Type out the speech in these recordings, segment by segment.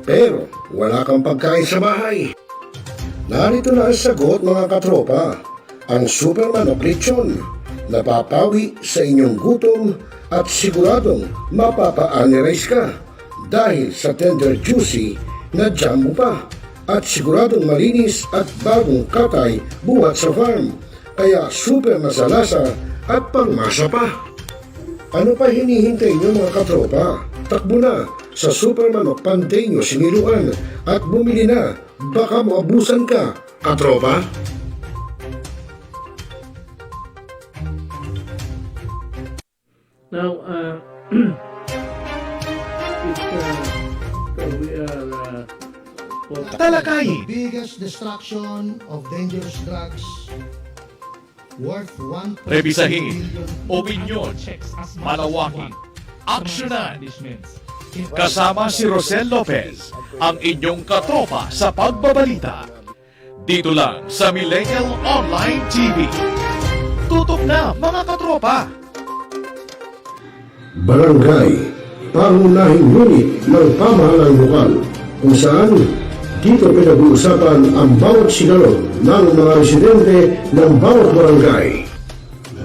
pero wala kang pagkain sa bahay. Narito na ang sagot mga katropa, ang Superman of Lechon. Napapawi sa inyong gutom at siguradong mapapa-analyze ka dahil sa tender juicy na jam mo pa at siguradong malinis at bagong katay buhat sa farm. Kaya super masalasa at pangmasa pa. Ano pa hinihintay niyo mga katropa? Takbo na sa Superman of Panteño Siniluan at bumili na. Baka maabusan ka, katropa. Now, we are Talakayin. Biggest destruction of dangerous drugs worth 1.2 Rebisahin. billion. Opinyon. Malawaking. Aksyonan. Kasama si ROCEL LOPEZ, ang inyong katropa sa pagbabalita. Dito lang sa Millennial Online TV. Tutok na mga katropa. Barangay, pangunahing unit ng pamahalang lokal kung saan dito pinag-uusapan ang bawat sigalot ng mga residente ng bawat barangay.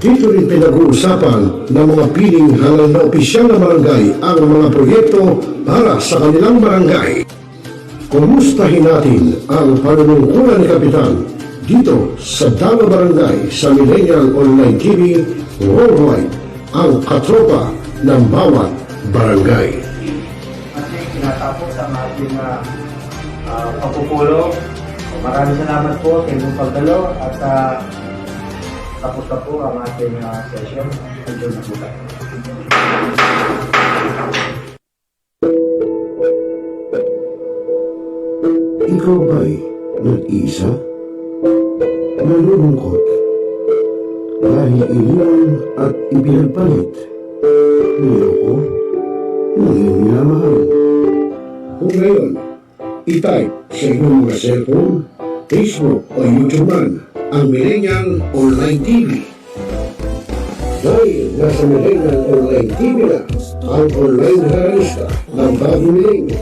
Dito rin pinag-uusapan ng mga piling halal na opisyal na barangay ang mga proyekto para sa kanilang barangay. Kumustahin natin ang panunungkulan ni Kapitan dito sa Dama Barangay sa Millennial Online TV worldwide, ang katropa ng bawat barangay. Kasi tinatapos ang ating pagpupulong. Maraming salamat po sa inyong pagdalo at tapos na po ang ating session. Enjoy na po tayo. Ikaw ba'y nag-iisa? Nalulungkot? Dahil iniwan at ipinagpalit? Niloko? Ngunit minamahal? Kung ngayon, i-type sa inyong mga cellphone, Facebook o YouTube man ang Millennial Online TV. Dahil nasa Millennial Online TV na ang online realista ng bagong milenyo,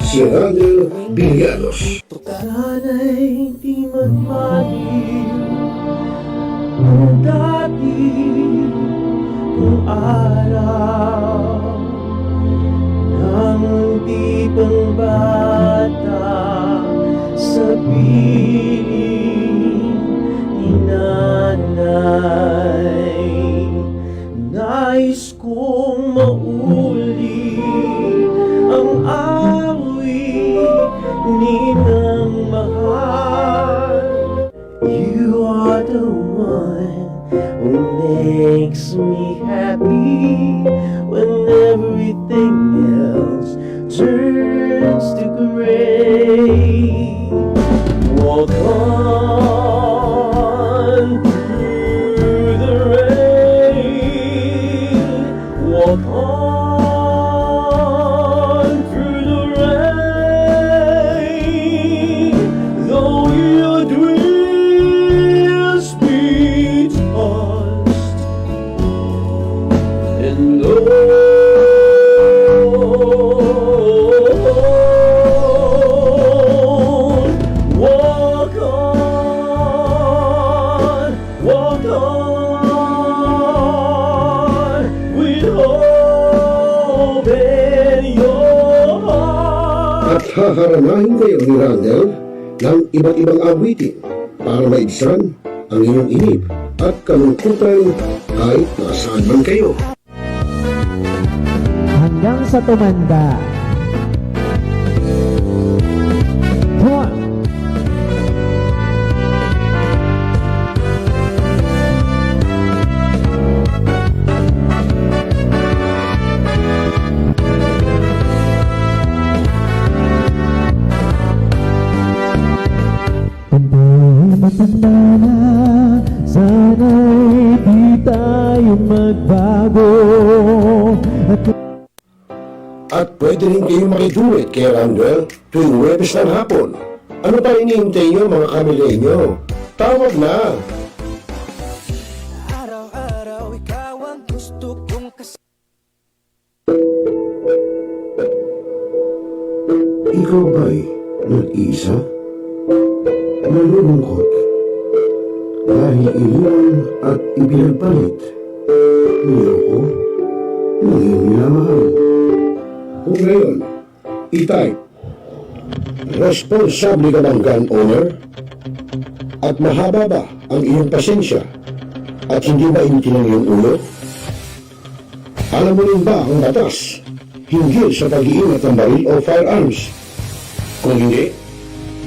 si Randall Villanos. sana'y di magmahil ng dati kung araw nang di pang bata sa piling ni nanay. Nais kong mauli ang awit ninang mahal. You are the one who makes me happy when everything else turns to gray. Walk on through the rain. Walk on through the rain. Though your dreams be tossed and walk on with hope in your heart. At haharanahin kayo ni Randall ng iba't ibang awitin para maibsan ang inyong inip at kalungkutan kahit nasaan man kayo. Hanggang sa tumanda. Come on. Kung matanda na, sana'y di tayo magbago. At pwede rin kayo makidulit kay Randall tuwing Huwebes ng hapon. Ano pa hinihintay nyo mga kamilenyo? Tawag na! Araw-araw ikaw ang gusto kong kasama. Ikaw ba'y nag-iisa? Nalulungkot dahil iniwan at ipinagpalit niyo ko ng iyong minamahal. Kung ngayon, i-type, responsable ka ng gun owner at mahaba ba ang iyong pasensya at hindi ba inti ng iyong ulo? Alam mo rin ba ang batas hinggil sa pag-iingat ng baril o firearms? Kung hindi,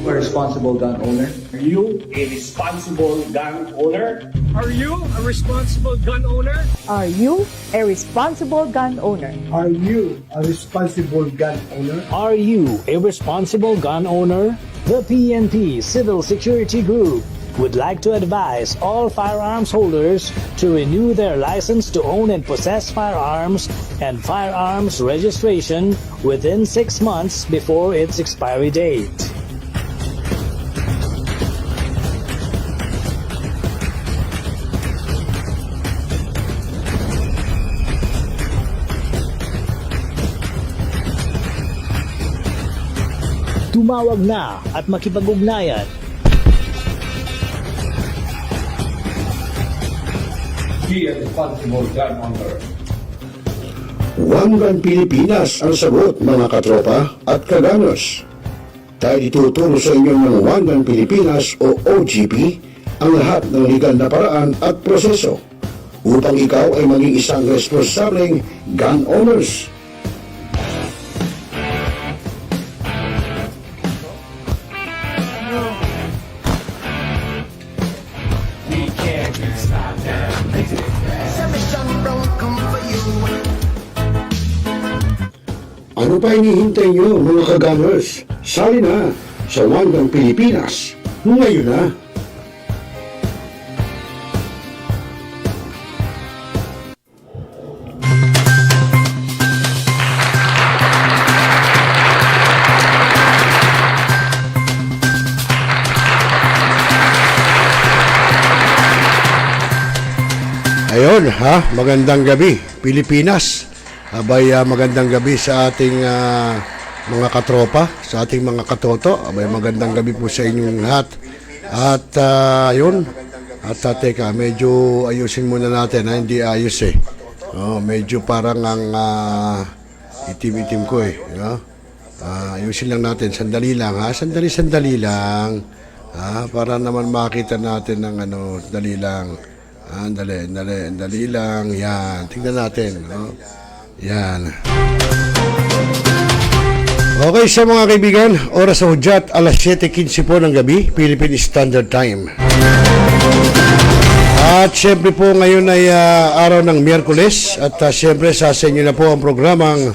A responsible gun owner. Are you a responsible gun owner? Are you a responsible gun owner? Are you a responsible gun owner? Are you a responsible gun owner? Are you a responsible gun owner? The PNP Civil Security Group would like to advise all firearms holders to renew their license to own and possess firearms and firearms registration within 6 months before its expiry date. Tumawag na at makipag-ugnayan. Be a responsible gun owner. One Gun Pilipinas ang sagot, mga katropa at kaganos. Dahil ituturo sa inyo ng One Gun Pilipinas o OGP ang lahat ng legal na paraan at proseso upang ikaw ay maging isang responsableng gun owners. Ano pa hinihintay nyo, mga kagamers? Sali na sa One Gun Pilipinas ngayon na. Ayun ha, magandang gabi Pilipinas. Abay, magandang gabi sa ating mga katropa, sa ating mga katoto. Abay, magandang gabi po sa inyong lahat. At yun, at teka, medyo ayusin muna natin, hindi ayos eh. Medyo parang ang itim-itim ko eh. Ayusin lang natin, sandali lang ha, sandali lang. Para naman makita natin ng dali lang. Dali lang, yan, tingnan natin. Yan. Okay sa mga kaibigan, oras sa hudyat, alas 7:15 po ng gabi, Philippine Standard Time. At syempre po ngayon ay araw ng Miyerkules at syempre sa inyo na po ang programang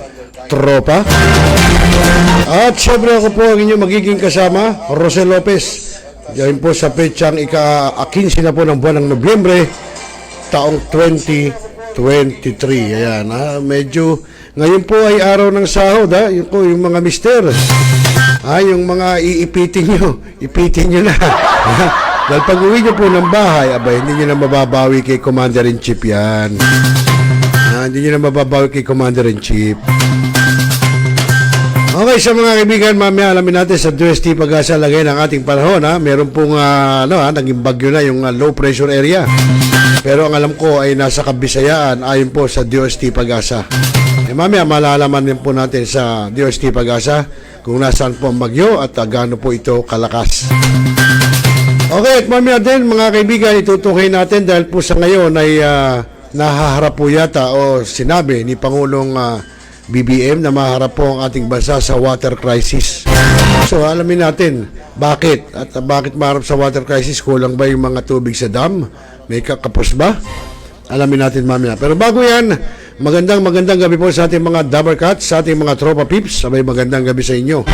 Tropa. At syempre ako po ang inyong magiging kasama, ROCEL LOPEZ. Yan po sa petsang ika-15 na po ng buwan ng Nobyembre, taong 2023. Ayan, medyo ngayon po ay araw ng sahod, yun po yung mga mister. Yung mga iipitin nyo na. Dahil pag uwi nyo po ng bahay, hindi nyo na mababawi kay Commander-in-Chief yan. Hindi nyo na mababawi kay Commander-in-Chief. Okay, sa mga kaibigan, mamaya alamin natin sa DOST PagAsa lagay ng ating panahon. Meron pong naging bagyo na yung low pressure area. Pero ang alam ko ay nasa Kabisayaan ayon po sa DOST PagAsa. Mamaya malalaman din po natin sa DOST PagAsa kung nasaan po ang bagyo at gaano po ito kalakas. Okay, at mamaya din mga kaibigan, itutukoy natin dahil po sa ngayon ay nahaharap po yata o sinabi ni Pangulong BBM na maharap po ang ating bansa sa water crisis. So alamin natin bakit at bakit maharap sa water crisis. Kulang ba yung mga tubig sa dam? May kakapos ba? Alamin natin mamaya. Pero bago yan, magandang gabi po sa ating mga Dabber Cats, sa ating mga Tropa Pips. Sabay magandang gabi sa inyo.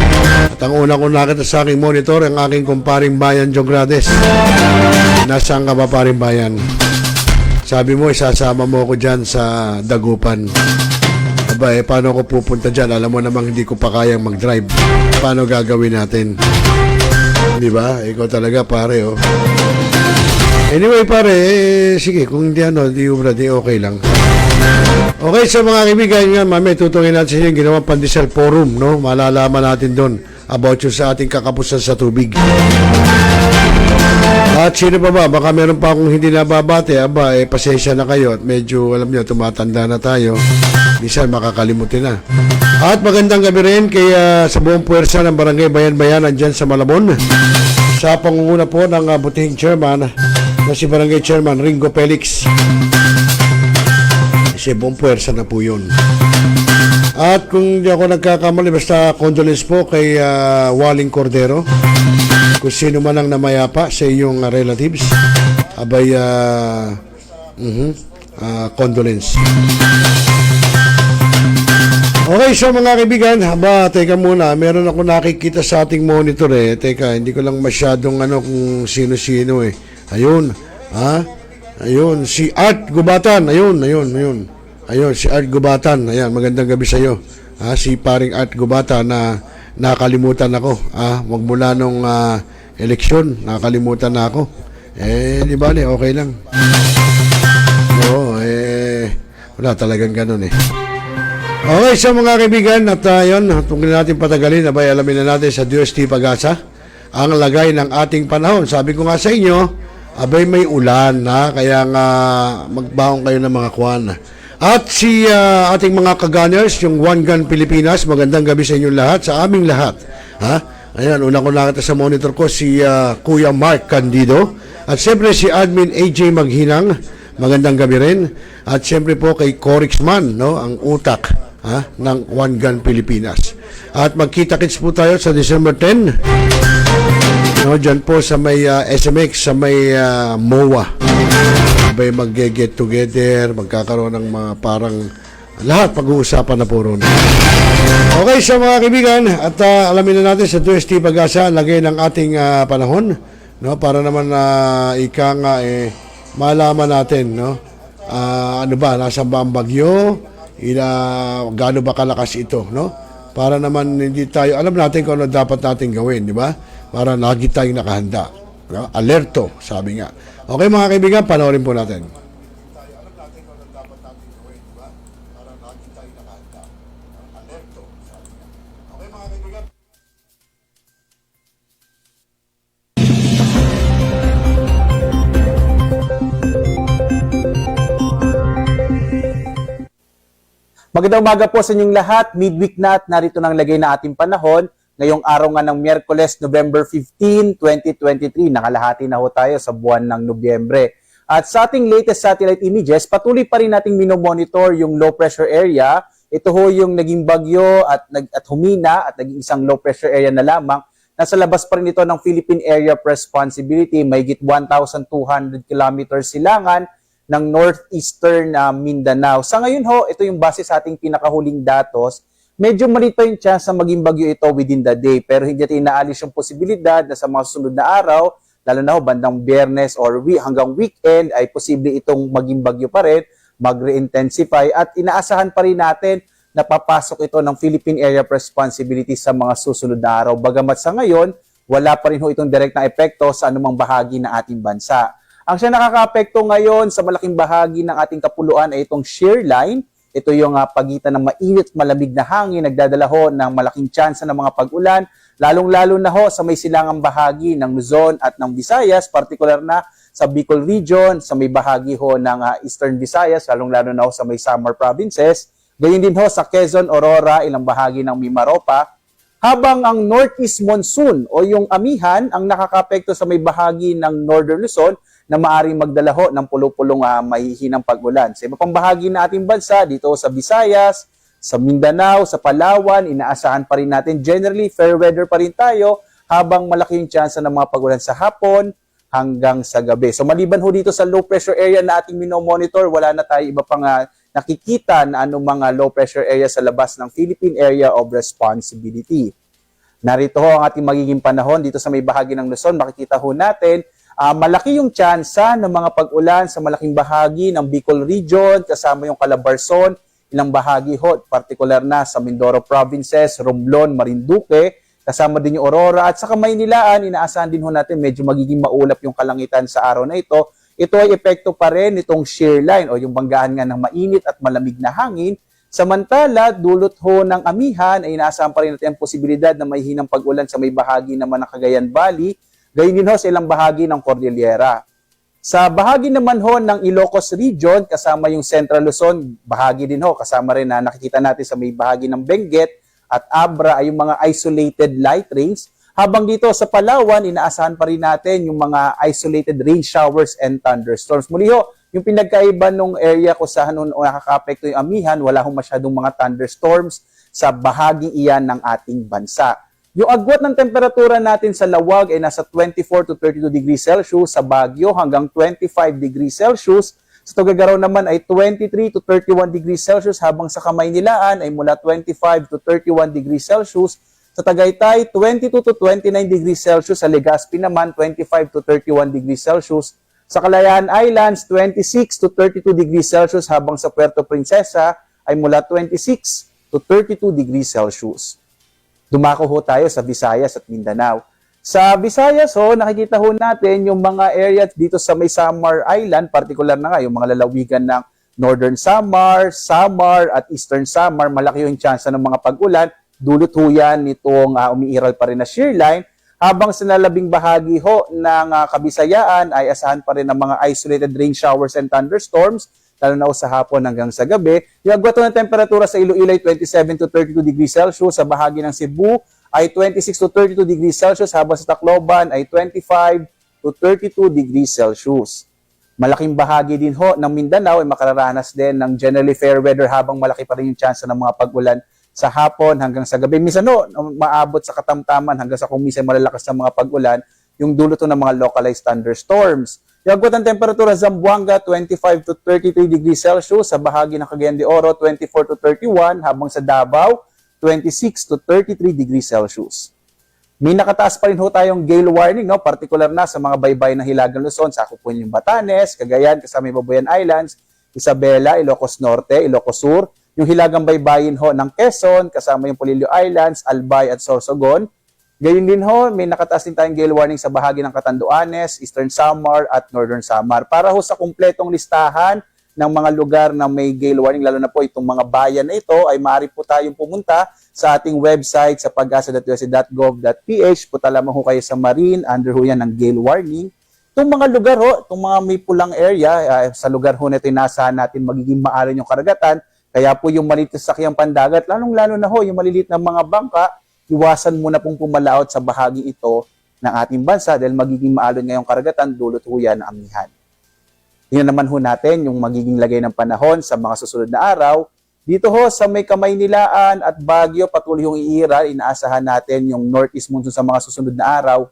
At ang una ko nakita sa aking monitor, ang aking kumparing bayan, Jogrades. Nasaan ka ba, paring bayan? Sabi mo, isasama mo ako dyan sa Dagupan. Paano ako pupunta dyan? Alam mo namang hindi ko pa kayang mag-drive. Paano gagawin natin? Di ba? Ikaw talaga, pare, oh. Anyway, pare, sige, kung hindi di okay lang. Okay, sa mga kaibigan nga, mami, tutungin natin sa inyo yung ginawang Pandesal Forum, no? Malalaman natin doon about yung sa ating kakapusan sa tubig. At sino pa ba? Baka meron pa akong hindi nababate. Aba, pasensya na kayo at medyo, alam nyo, tumatanda na tayo. Minsan makakalimutin na. At magandang gabi rin kay sa buong puwersa ng Barangay Bayan-Bayanan dyan sa Malabon. Sa pangunguna po ng butihing chairman na si Barangay Chairman Ringo Felix. Kasi buong puwersa na po yun. At kung di ako nagkakamali, basta condolence po kay Waling Cordero. Kung sino man ang namayapa sa iyong relatives, abay, condolence. Okay, so mga kaibigan, teka muna, meron ako nakikita sa ating monitor Teka, hindi ko lang masyadong kung sino-sino Ayun, ayun, si Art Gubatan, ayun, si Art Gubatan, ayan, magandang gabi sa iyo. Si paring Art Gubatan na nakalimutan ako, magmula nung eleksyon, nakalimutan na ako. Di bale, okay lang. Oo, wala talagang ganun Okay, so mga kaibigan, at yun, tungkol natin patagalin, abay, alamin na natin sa DOST PagAsa ang lagay ng ating panahon. Sabi ko nga sa inyo, abay may ulan kaya nga magbaon kayo ng mga kwan. At si ating mga kagunners, yung One Gun Pilipinas, magandang gabi sa inyong lahat, sa aming lahat. Ayan, unang ko nakita sa monitor ko si Kuya Mark Candido. At siyempre si Admin AJ Maghinang, magandang gabi rin. At siyempre po kay Corixman, ang utak ng One Gun Pilipinas. At magkita-kits po tayo sa December 10. Diyan po sa may SMX, sa may MOA. May mag-get together, magkakaroon ng mga parang lahat pag-uusapan na po ron. Okay, so mga kaibigan, at alamin na natin sa DOST PagAsa lagay ng ating panahon, para naman ika nga malaman natin, ano ba, nasa ba ang bagyo, gaano ba kalakas ito, para naman hindi tayo, alam natin kung ano dapat natin gawin, di ba? Para lagi tayong nakahanda. Alerto, sabi nga. Okay mga kaibigan, panoorin po natin. Magandang umaga po sa inyong lahat. Midweek na at narito nang lagay na ating panahon. Ngayong araw nga ng Miyerkules, November 15, 2023. Nakalahati na ho tayo sa buwan ng Nobyembre. At sa ating latest satellite images, patuloy pa rin nating minomonitor yung low pressure area. Ito ho yung naging bagyo at humina at naging isang low pressure area na lamang. Nasa labas pa rin ito ng Philippine Area of Responsibility. Mahigit 1,200 kilometers silangan ng northeastern Mindanao. Sa ngayon ho, ito yung base sa ating pinakahuling datos. Medyo maliit pa yung chance na maging bagyo ito within the day, pero hindi natin inaalis yung posibilidad na sa mga sunod na araw, lalo na ho bandang Biyernes or hanggang weekend, ay posible itong maging bagyo pa rin, mag-re-intensify, at inaasahan pa rin natin na papasok ito ng Philippine Area of Responsibility sa mga susunod na araw. Bagamat sa ngayon, wala pa rin ho itong direct na epekto sa anumang bahagi ng ating bansa. Ang siya nakaka-apekto ngayon sa malaking bahagi ng ating kapuluan ay itong shear line. Ito yung pagitan ng mainit malamig na hangin, nagdadala ho ng malaking tsansa ng mga pag-ulan, lalong-lalo na ho sa may silangang bahagi ng Luzon at ng Visayas, partikular na sa Bicol region, sa may bahagi ho ng Eastern Visayas, lalong-lalo na ho sa may Samar provinces. Ganyan din ho sa Quezon, Aurora, ilang bahagi ng Mimaropa. Habang ang northeast monsoon o yung amihan ang nakakapekto sa may bahagi ng Northern Luzon na maaaring magdala ho ng pulo-pulong mahihinang pag-ulan. Sa iba pang bahagi na ating bansa, dito sa Visayas, sa Mindanao, sa Palawan, inaasahan pa rin natin generally fair weather pa rin tayo habang malaki yung chance ng mga pag-ulan sa hapon hanggang sa gabi. So maliban ho dito sa low pressure area na ating minomonitor, wala na tayo iba pang nakikita na anong mga low pressure area sa labas ng Philippine Area of Responsibility. Narito ho ang ating magiging panahon dito sa may bahagi ng Luzon. Makikita ho natin malaki yung tsansa ng mga pag-ulan sa malaking bahagi ng Bicol region, kasama yung Calabarzon, ilang bahagi ho, partikular na sa Mindoro provinces, Romblon, Marinduque, kasama din yung Aurora, at sa Kamaynilaan, inaasahan din ho natin medyo magiging maulap yung kalangitan sa araw na ito. ito ay epekto pa rin nitong shear line o yung banggaan nga ng mainit at malamig na hangin. Samantala, dulot ho ng amihan ay inaasahan pa rin natin ang posibilidad na may hinang pag-ulan sa may bahagi naman ng Cagayan Valley, gayon din ho sa ilang bahagi ng Cordillera. Sa bahagi naman ho ng Ilocos Region, kasama yung Central Luzon, bahagi din ho, kasama rin na nakikita natin sa may bahagi ng Benguet at Abra ay yung mga isolated light rains. Habang dito sa Palawan, inaasahan pa rin natin yung mga isolated rain showers and thunderstorms. Muli ho, yung pinagkaiba nung area kung saan nakaka-apekto yung amihan, wala hong masyadong mga thunderstorms sa bahagi iyan ng ating bansa. Yung agwat ng temperatura natin sa Lawag ay nasa 24 to 32 degrees Celsius, sa Baguio hanggang 25 degrees Celsius, sa Tuguegarao naman ay 23 to 31 degrees Celsius, habang sa Kamaynilaan ay mula 25 to 31 degrees Celsius, sa Tagaytay 22 to 29 degrees Celsius, sa Legazpi naman 25 to 31 degrees Celsius, sa Kalayaan Islands 26 to 32 degrees Celsius, habang sa Puerto Princesa ay mula 26 to 32 degrees Celsius. Dumako ho tayo sa Visayas at Mindanao. Sa Visayas ho, nakikita ho natin yung mga areas dito sa may Samar Island, particular na nga yung mga lalawigan ng Northern Samar, Samar at Eastern Samar, malaki yung chance ng mga pag-ulan. Dulot ho yan nitong umiiral pa rin na shear line. Habang sa nalabing bahagi ho ng Kabisayaan ay asahan pa rin ng mga isolated rain showers and thunderstorms, lalo na sa hapon hanggang sa gabi. Yung agwat ng temperatura sa Iloilo ay 27 to 32 degrees Celsius, sa bahagi ng Cebu ay 26 to 32 degrees Celsius, habang sa Tacloban ay 25 to 32 degrees Celsius. Malaking bahagi din ho ng Mindanao ay makararanas din ng generally fair weather, habang malaki pa rin yung chance ng mga pag-ulan sa hapon hanggang sa gabi. Minsan no, maabot sa katamtaman hanggang sa kung minsan malalakas na mga pag-ulan, yung dulot ng mga localized thunderstorms. Yung agwat ng temperatura sa Zamboanga, 25 to 33 degrees Celsius, sa bahagi ng Cagayan de Oro, 24 to 31, habang sa Davao, 26 to 33 degrees Celsius. May nakataas pa rin ho tayong gale warning, no? Particular na sa mga baybay ng Hilagang Luzon, sakop po yung Batanes, Cagayan, kasama yung Babuyan Islands, Isabela, Ilocos Norte, Ilocos Sur, yung hilagang baybayin ho ng Quezon, kasama yung Polillo Islands, Albay at Sorsogon. Gayun din ho, may nakataas din tayong gale warning sa bahagi ng Catanduanes, Eastern Samar at Northern Samar. Para ho sa kumpletong listahan ng mga lugar na may gale warning, lalo na po itong mga bayan na ito, ay maaari po tayong pumunta sa ating website sa pagasa.usa.gov.ph. Punta lamang ho kayo sa Marine, under ho yan ng gale warning. Itong mga lugar ho, itong mga may pulang area, sa lugar ho na ito, inasahan natin magiging maaari yung karagatan. Kaya po yung maliit na sakyang pandagat, lalong-lalo na ho, yung maliliit na mga bangka, iwasan muna pong pumalaot sa bahagi ito ng ating bansa dahil magiging maalon ngayong karagatan, dulot ho yan ng amihan. Tingnan naman ho natin yung magiging lagay ng panahon sa mga susunod na araw. Dito ho sa may Kamaynilaan at Baguio, patuloy yung iiral, inaasahan natin yung northeast monsoon sa mga susunod na araw.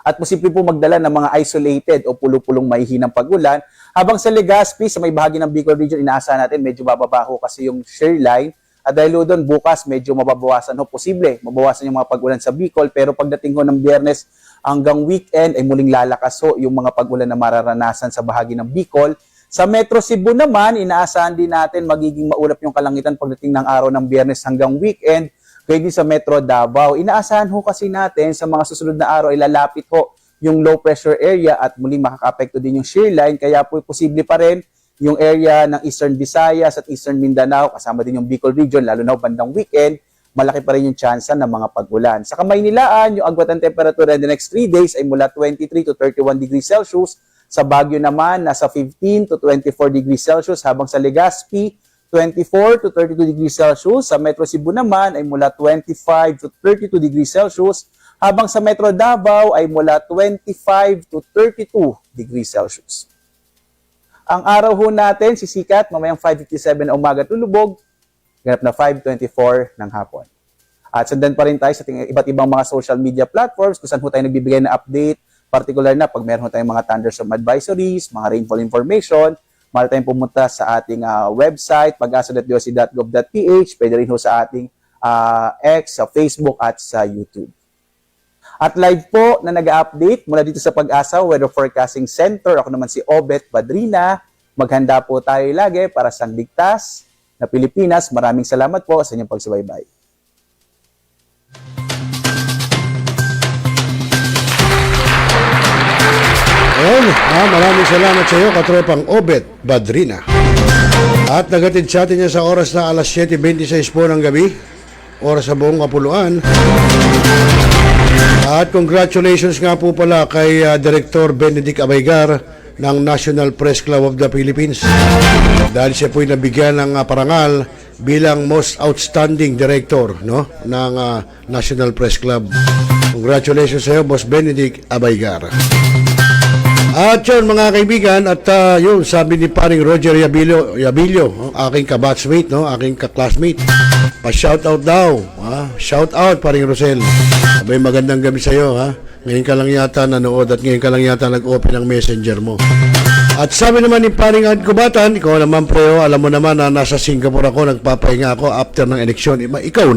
At posible po magdala ng mga isolated o pulo-pulong mahihinang pag-ulan. Habang sa Legazpi, sa may bahagi ng Bicol Region, inaasahan natin medyo bababaho kasi yung shear line. At dahil doon bukas medyo mababawasan ho, posible mabawasan yung mga pag-ulan sa Bicol. Pero pagdating ho ng Biyernes hanggang weekend ay muling lalakas ho yung mga pag-ulan na mararanasan sa bahagi ng Bicol. Sa Metro Cebu naman, inaasahan din natin magiging maulap yung kalangitan pagdating ng araw ng Biyernes hanggang weekend. Kaya din sa Metro Davao, inaasahan ho kasi natin sa mga susunod na araw ay lalapit ho yung low pressure area at muli makaka-apekto din yung shear line. Kaya po posible pa rin yung area ng Eastern Visayas at Eastern Mindanao, kasama din yung Bicol Region, lalo na bandang weekend, malaki pa rin yung chance ng mga pag-ulan. Sa Kamaynilaan, yung agwat ng temperatura in the next 3 days ay mula 23 to 31 degrees Celsius. Sa Baguio naman, nasa 15 to 24 degrees Celsius, habang sa Legazpi, 24 to 32 degrees Celsius. Sa Metro Cebu naman ay mula 25 to 32 degrees Celsius, habang sa Metro Davao ay mula 25 to 32 degrees Celsius. Ang araw ho natin sisikat mamayang 5:57 na umaga tulubog, ganap na 5:24 ng hapon. At sundan pa rin tayo sa iba't ibang mga social media platforms kung saan ho tayo nagbibigay na update, particular na pag meron tayong mga thunderstorm advisories, mga rainfall information. Maaari tayong pumunta sa ating website, pagasa.usa.gov.ph, pwede rin ho sa ating X, sa Facebook at sa YouTube. At live po na nag-update mula dito sa Pag-asa Weather Forecasting Center. Ako naman si Obet Badrina. Maghanda po tayo lagi para sa ligtas na Pilipinas. Maraming salamat po sa inyong pagsubaybay. Ayan, Maraming salamat sa iyo, katropang Obet Badrina. At nagatid sa atin yan sa oras na alas 7:26 po ng gabi, oras sa buong Kapuluan. At congratulations nga po pala kay Director Benedict Abaygar ng National Press Club of the Philippines. Dahil siya po'y nabigyan ng parangal bilang Most Outstanding Director, no, ng National Press Club. Congratulations sa iyo, Boss Benedict Abaygar. At yun mga kaibigan, at yun sabi ni paring Roger Yabilio, aking kabatchmate, no, aking kaklasmate, pa-shoutout daw, shoutout paring Rosel. Abay, magandang gabi sa iyo, ha. Ngayon ka lang yata nanood at ngayon ka lang yata nag-open ng messenger mo. At sabi naman ni paring Ad Kubatan, ikaw naman preo, alam mo naman na nasa Singapore ako, nagpapahinga ako after ng eleksyon. Ikaw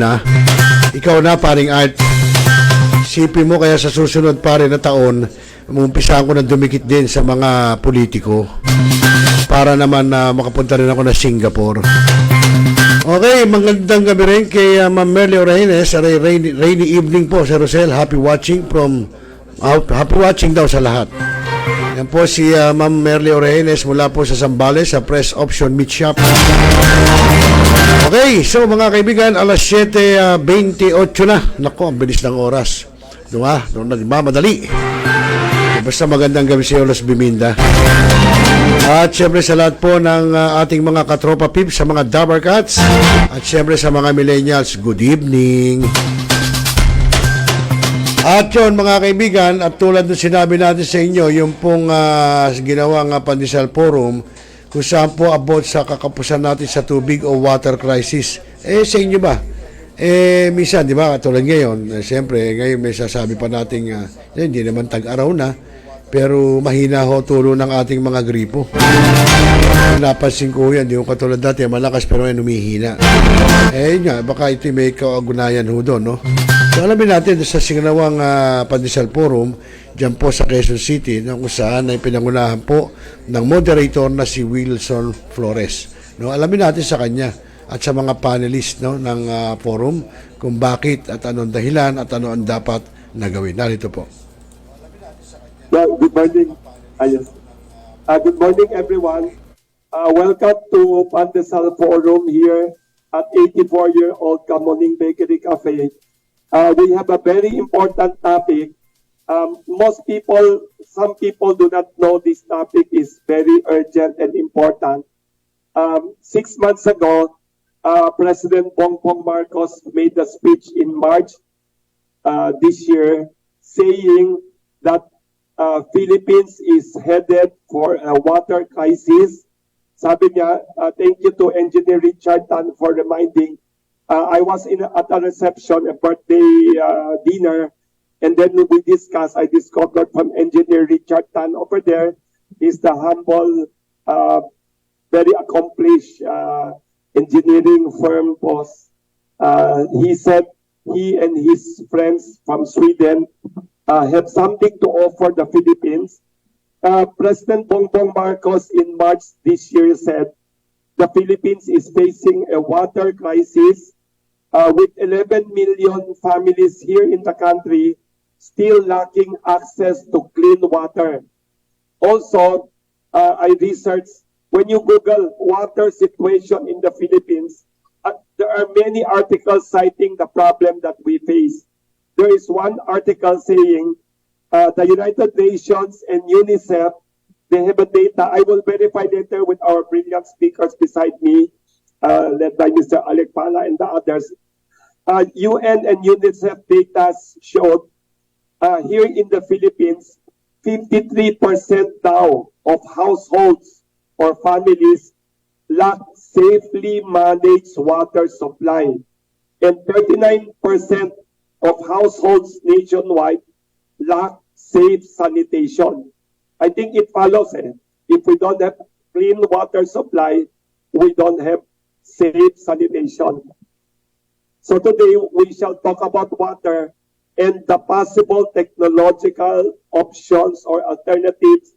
na paring Ad. Sipin mo kaya sa susunod pare na taon, umumpisahan ko na dumikit din sa mga politiko para naman makapunta rin ako na Singapore. Okay, magandang gabi rin kay Ma'am Merly Oreines. Rainy evening po, Sir Rosel. Happy watching daw sa lahat. Yan po si Ma'am Merly Oreines mula po sa Zambales sa Press Option Meat Shop. Okay, so mga kaibigan, alas 7:28 na. Nako, ang bilis ng oras. Doon nagmamadali. Basta magandang gabi sa iyo, Los Biminda. At syempre sa lahat po ng ating mga katropa pips, sa mga Dabber Cats, at syempre sa mga millennials, good evening. At yun mga kaibigan, at tulad ng sinabi natin sa inyo, yung pong ginawang Pandesal Forum, kung saan po about sa kakapusan natin sa tubig o water crisis. Sa inyo ba? Minsan, di ba, tulad ngayon, siyempre, ngayon may sasabi pa natin, hindi naman tag-araw na, pero mahina ho tulo ng ating mga gripo. Napansin ko yan, di yung katulad dati, malakas pero yan humihina. Yun nga, baka ito may kaugunayan ho doon, no? So, alamin natin sa sinawang Pandesal Forum, dyan po sa Quezon City, kung saan ay pinangunahan po ng moderator na si Wilson Flores. No, alamin natin sa kanya at sa mga panelist, no, ng forum kung bakit at anong dahilan at ano ang dapat na gawin. Narito po. Well, good morning. Good morning, everyone. Welcome to Pandesal Forum here at 84-year-old Kamuning Bakery Cafe. We have a very important topic. Some people do not know this topic is very urgent and important. 6 months ago, President Bongbong Marcos made a speech in March this year saying that Philippines is headed for a water crisis. Sabi niya, thank you to Engineer Richard Tan for reminding. I was at a reception, a birthday dinner, and then we discussed, I discovered from Engineer Richard Tan over there, he's the humble, very accomplished engineering firm boss. He said he and his friends from Sweden have something to offer the Philippines. President Bongbong Marcos in March this year said the Philippines is facing a water crisis with 11 million families here in the country still lacking access to clean water. Also, I researched, when you Google water situation in the Philippines, there are many articles citing the problem that we face. There is one article saying the United Nations and UNICEF, they have a data. I will verify later with our brilliant speakers beside me, led by Mr. Alec Pala and the others. UN and UNICEF data showed here in the Philippines, 53% now of households or families lack safely managed water supply, and 39% of households nationwide lack safe sanitation. I think it follows, if we don't have clean water supply, we don't have safe sanitation. So today we shall talk about water and the possible technological options or alternatives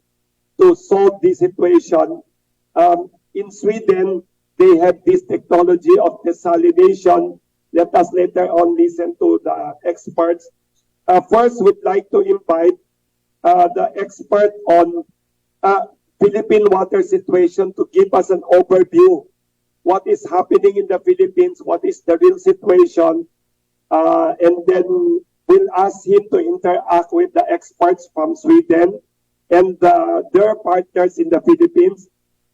to solve this situation. In Sweden, they have this technology of desalination. Let us later on listen to the experts. First, we'd like to invite the expert on Philippine water situation to give us an overview. What is happening in the Philippines? What is the real situation? And then we'll ask him to interact with the experts from Sweden and their partners in the Philippines.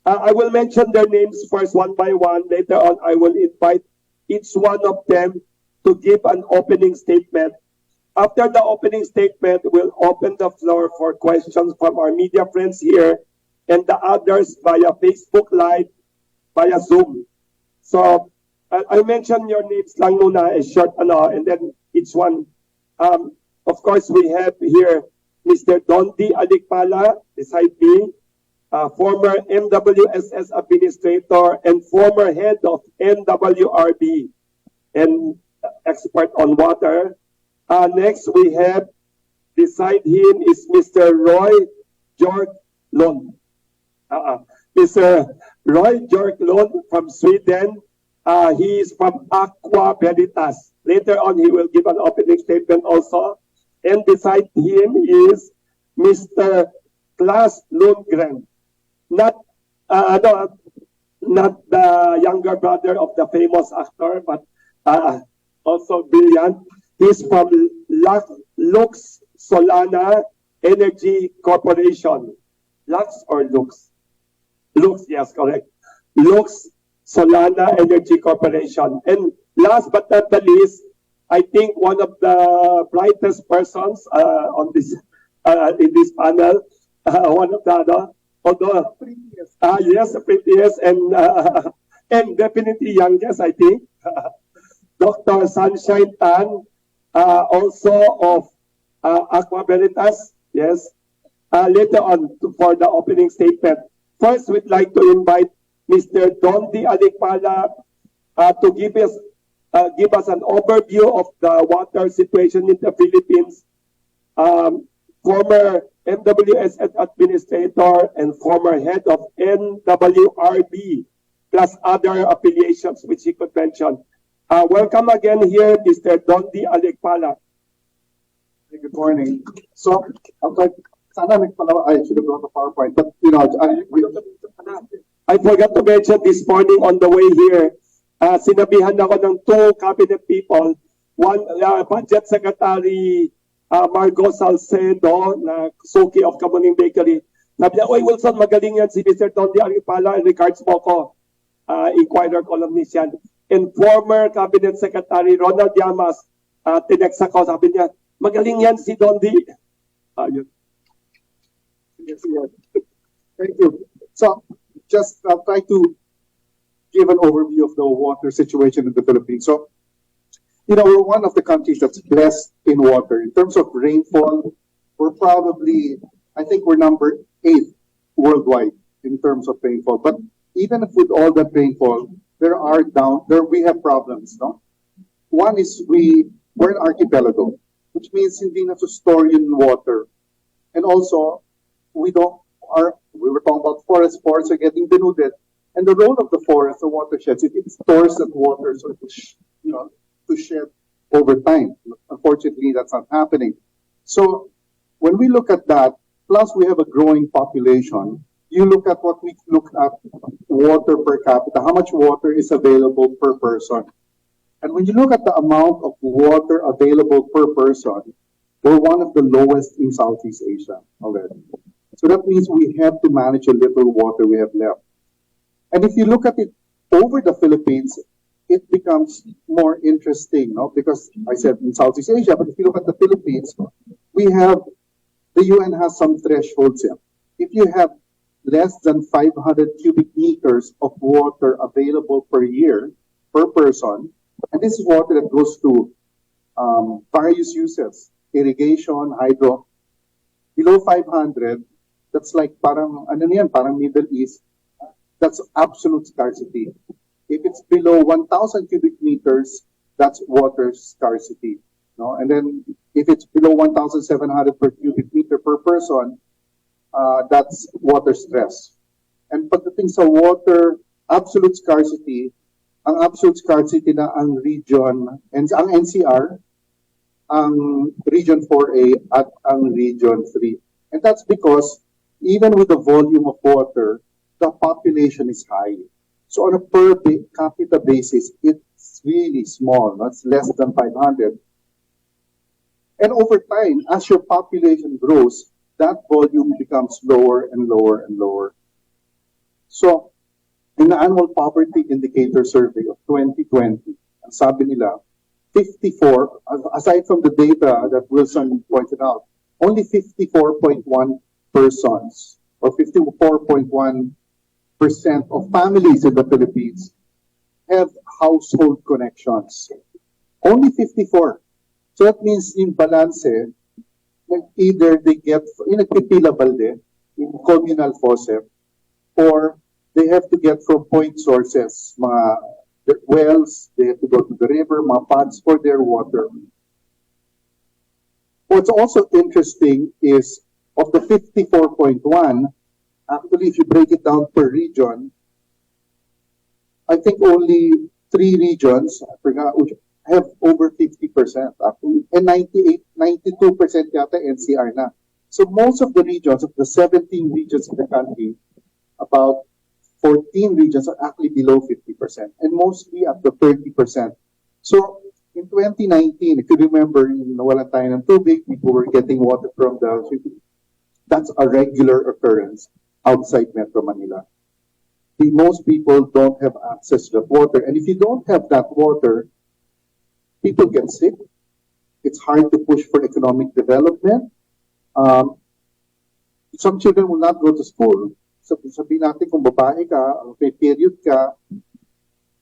I will mention their names first one by one. Later on, I will invite each one of them to give an opening statement. After the opening statement, we'll open the floor for questions from our media friends here and the others via Facebook Live, via Zoom. So I'll mention your names lang muna, a short and then each one. Of course, we have here Mr. Dondi Alikpala beside me, former MWSS administrator and former head of NWRB and expert on water. Next, we have beside him is Mr. Roy Jorklund. Mr. Roy Jorklund from Sweden. He is from Aqua Veritas. Later on, he will give an opening statement also. And beside him is Mr. Klaas Lundgren. Not the younger brother of the famous actor, but also brilliant. He's from Lux Solana Energy Corporation. Lux or Lux? Lux, yes, correct. Lux Solana Energy Corporation. And last but not the least, I think one of the brightest persons on this in this panel, one of the other, although yes, the prettiest and definitely youngest, I think, Dr. Sunshine Tan, also of Aqua Veritas, yes. Later on for the opening statement. First, we'd like to invite Mr. Dondi Alikpala to give us an overview of the water situation in the Philippines. Former MWSS administrator and former head of NWRB, plus other affiliations which he could mention. Welcome again here, Mr. Dondi Alikpala. Good morning. So, sana I should have brought a PowerPoint, but I forgot to mention this morning on the way here, sinabihan ako ng two cabinet people, one budget secretary Margot Salcedo, na Suki of Kamuning Bakery. Sabi niya, oy Wilson, magaling yan si Mr. Dondi Alikpala, regards mo ko. Inquirer columnist yan. And former Cabinet Secretary Ronald Llamas, tinext ako, sabi niya, magaling yan si Dondi. Yun. Yes. Thank you. So, just try to give an overview of the water situation in the Philippines. So, we're one of the countries that's blessed in water. In terms of rainfall, we're probably, I think we're number 8 worldwide in terms of rainfall. But even if with all that rainfall, we have problems, no? One is we're an archipelago, which means hindi na to store in water. And also, we were talking about forests are getting denuded. And the role of the forest, the watersheds, it stores that water so to shed over time. Unfortunately, that's not happening. So when we look at that, plus we have a growing population, you look at what we look at water per capita, how much water is available per person. And when you look at the amount of water available per person, we're one of the lowest in Southeast Asia already. So that means we have to manage a little water we have left. And if you look at it over the Philippines, it becomes more interesting, no? Because I said in Southeast Asia, but if you look at the Philippines, the UN has some thresholds here. If you have less than 500 cubic meters of water available per year, per person, and this is water that goes to various uses, irrigation, hydro, below 500, that's like parang Middle East, that's absolute scarcity. If it's below 1,000 cubic meters, that's water scarcity. No? And then if it's below 1,700 per cubic meter per person, that's water stress. And pagdating sa water, absolute scarcity, ang absolute scarcity na ang region, and ang NCR, ang region 4A at ang region 3. And that's because even with the volume of water, the population is high. So on a capita basis, it's really small. No? It's less than 500. And over time, as your population grows, that volume becomes lower and lower and lower. So in the annual poverty indicator survey of 2020, ang sabi nila, 54, aside from the data that Wilson pointed out, only 54.1 persons or 54.1% of families in the Philippines have household connections. Only 54. So that means in balance, either they get nagpipila balde in communal faucet, or they have to get from point sources, mga wells, they have to go to the river, mga ponds for their water. What's also interesting is of the 54.1, actually if you break it down per region, I think only 3 regions, I forgot which, have over 50% actually, and 92% yata NCR na. So most of the regions, of the 17 regions in the country, about 14 regions are actually below 50%, and mostly up to 30%. So in 2019, if you remember, nawalan tayo ng tubig, people were getting water from the city. That's a regular occurrence outside Metro Manila. Most people don't have access to that water, and if you don't have that water, people get sick. It's hard to push for economic development. Some children will not go to school. Sabihin natin kung babae ka, may period ka,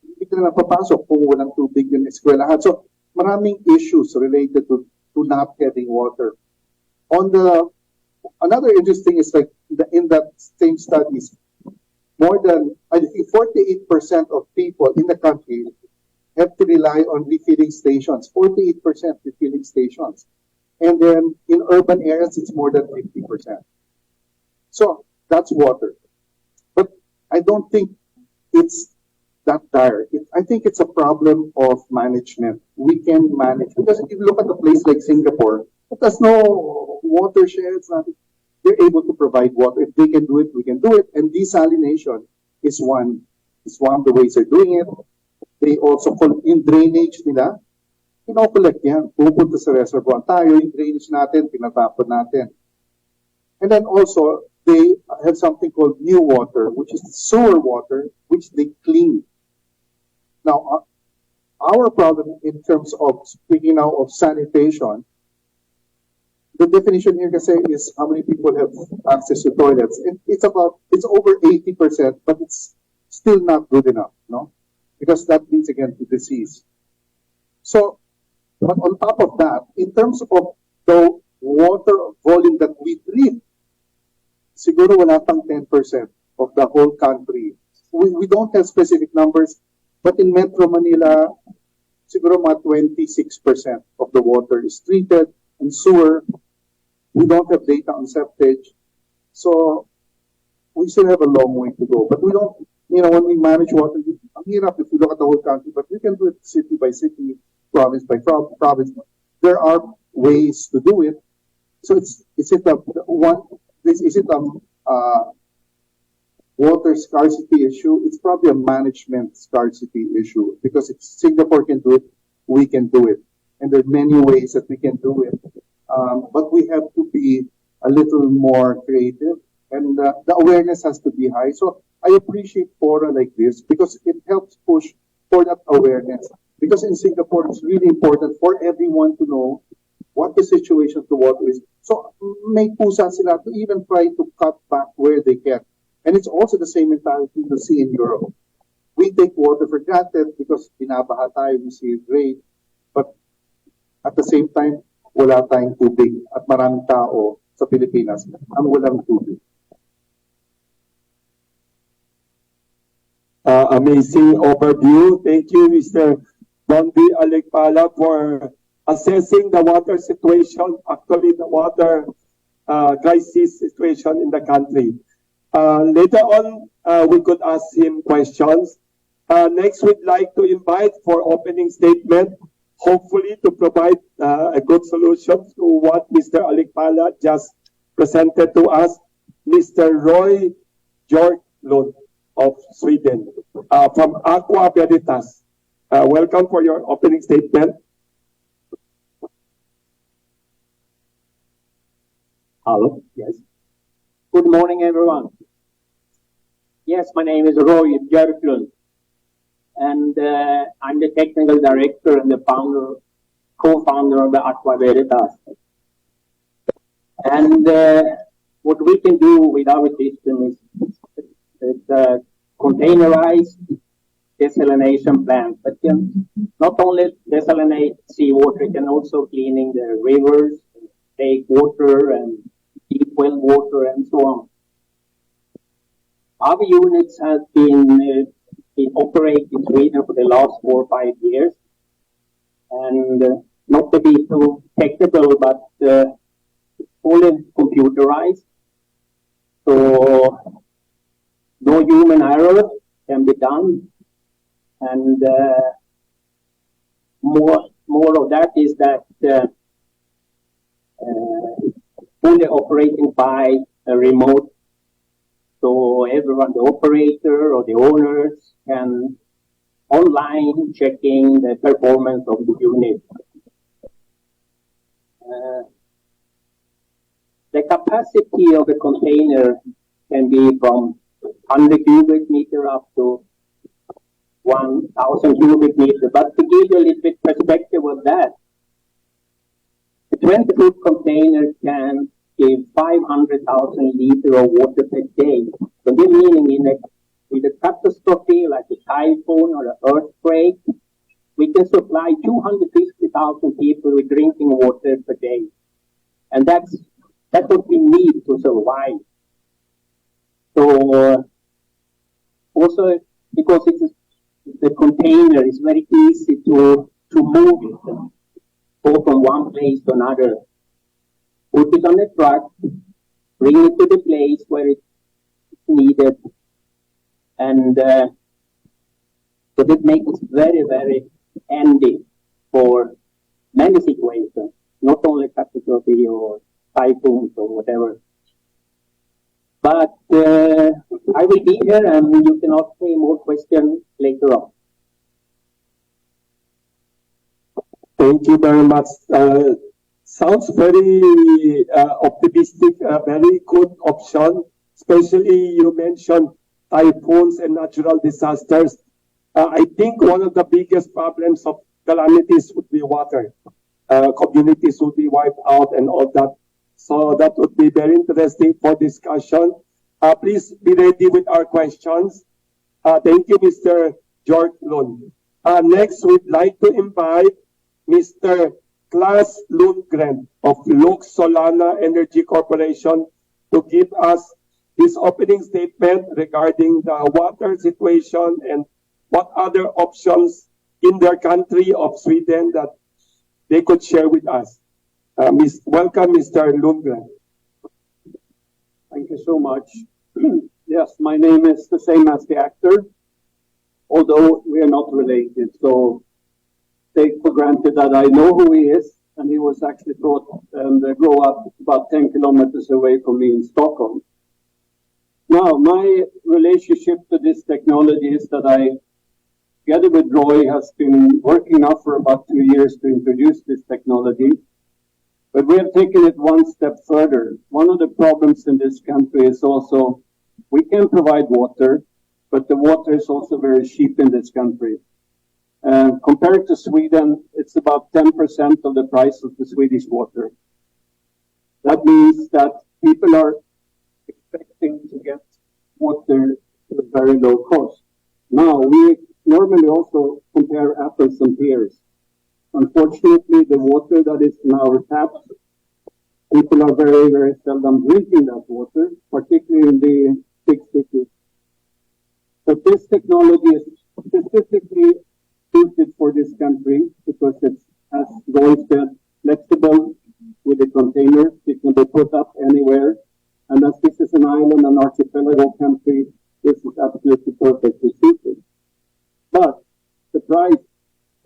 hindi ka na napapasok kung walang tubig yung eskwelahan. So maraming issues related to not having water. Another interesting is like in that same studies, more than, I think 48% of people in the country have to rely on refilling stations, 48% refilling stations. And then in urban areas, it's more than 50%. So that's water. But I don't think it's that dire. I think it's a problem of management. We can manage. Because if you look at a place like Singapore, it has no watersheds. They're able to provide water. If they can do it, we can do it. And desalination is one of the ways they're doing it. They also, in drainage nila, kinokollect yan. Pupunta sa reservoir. Tayo, yung drainage natin, pinatapon natin. And then also, they have something called new water, which is sewer water, which they clean. Now, our problem in terms of, speaking now of sanitation, the definition here kasi is how many people have access to toilets. And it's over 80%, but it's still not good enough, no? Because that leads again to disease. So, but on top of that, in terms of the water volume that we treat, siguro wala pang 10% of the whole country. We don't have specific numbers, but in Metro Manila, siguro mga 26% of the water is treated, and sewer, we don't have data on septage. So, we still have a long way to go. But we don't, when we manage water, I'm hirap if you look at the whole country, but we can do it city by city, province by province. There are ways to do it. So is it a water scarcity issue? It's probably a management scarcity issue, because if Singapore can do it, we can do it. And there are many ways that we can do it. But we have to be a little more creative, and the awareness has to be high. So I appreciate fora like this because it helps push for that awareness. Because in Singapore, it's really important for everyone to know what the situation to water is. So may pusa sila to even try to cut back where they can. And it's also the same mentality you see in Europe. We take water for granted because binabaha tayo, we see it great. But at the same time, wala tayong tubig. At maraming tao sa Pilipinas ang walang tubig. Amazing overview. Thank you, Mr. Bondi Aligpala, for assessing the water situation, actually the water crisis situation in the country. Later on, we could ask him questions. Next, we'd like to invite for opening statement, hopefully to provide a good solution to what Mr. Aligpala just presented to us, Mr. Roy Björklund of Sweden from Aqua Veritas. Welcome for your opening statement. Hello. Yes. Good morning, everyone. Yes, my name is Roy Björklund, and I'm the technical director and the co-founder of the Aqua Veritas. And what we can do with our system is containerized desalination plant that can not only desalinate seawater, it can also cleaning the rivers, lake water, and deep well water, and so on. Our units have been operating in Sweden for the last 4 or 5 years, and not to be too technical, but fully computerized, so no human error can be done, and more of that is that fully operating by a remote, so everyone, the operator or the owners, can online checking the performance of the unit. The capacity of the container can be from 100 cubic meter up to 1,000 cubic meter. But to give you a little bit perspective of that, a 20-foot container can give 500,000 liters of water per day. So this meaning with a catastrophe like a typhoon or an earthquake, we can supply 250,000 people with drinking water per day. And that's what we need to survive. So also because the container is very easy to move it, go from one place to another. Put it on a truck, bring it to the place where it's needed, and so that makes it very, very handy for many situations, not only catastrophe or typhoons or whatever. But I will be here, and you can ask me more questions later on. Thank you very much. Sounds very optimistic, a very good option. Especially you mentioned typhoons and natural disasters. I think one of the biggest problems of calamities would be water. Communities would be wiped out and all that. So that would be very interesting for discussion. Please be ready with our questions. Thank you, Mr. Björklund. Next, we'd like to invite Mr. Claes Lundgren of Solana Energy Corporation to give us his opening statement regarding the water situation and what other options in their country of Sweden that they could share with us. Welcome, Mr. Lundgren. Thank you so much. Yes, my name is the same as the actor, although we are not related. So take for granted that I know who he is, and he was actually brought and grew up about 10 kilometers away from me in Stockholm. Now, my relationship to this technology is that I, together with Roy, has been working now for about 2 years to introduce this technology. But we have taken it one step further. One of the problems in this country is also we can provide water, but the water is also very cheap in this country. Compared to Sweden, it's about 10% of the price of the Swedish water. That means that people are expecting to get water at a very low cost. Now, we normally also compare apples and pears. Unfortunately, the water that is in our taps, people are very, very seldom drinking that water, particularly in the big cities. But this technology is specifically suited for this country because it's, as Roy said, flexible with the container. It can be put up anywhere. And as this is an island, an archipelago country, this is absolutely perfectly suited. But the price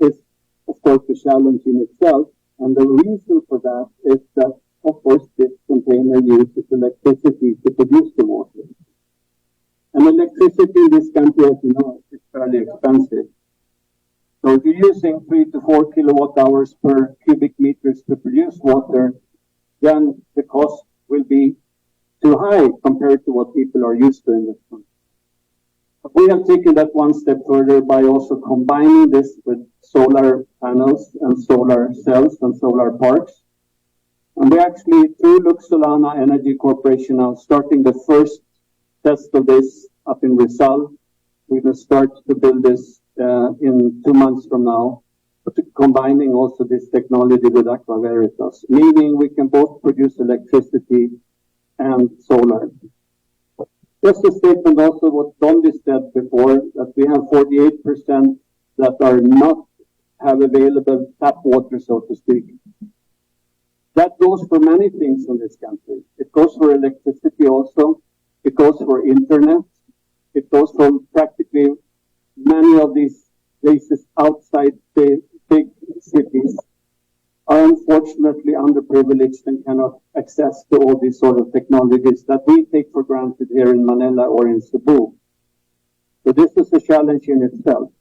is, of course, a challenge in itself. And the reason for that is that, of course, this container uses electricity to produce hours per cubic meters to produce water, then the cost will be too high compared to what people are used to in this country. We have taken that one step further by also combining this with solar panels and solar cells and solar parks. And we actually, through Luxolana Energy Corporation, now starting the first test of this up in Rizal. We will start to build this in 2 months from now, but combining also this technology with Aqua Veritas, meaning we can both produce electricity and solar. Just a statement also what Don said before, that we have 48% that are not have available tap water, so to speak. That goes for many things in this country. It goes for electricity also. It goes for internet. It goes for practically many of these places outside the big cities are unfortunately underprivileged and cannot access to all these sort of technologies that we take for granted here in Manila or in Cebu. So this is a challenge in itself.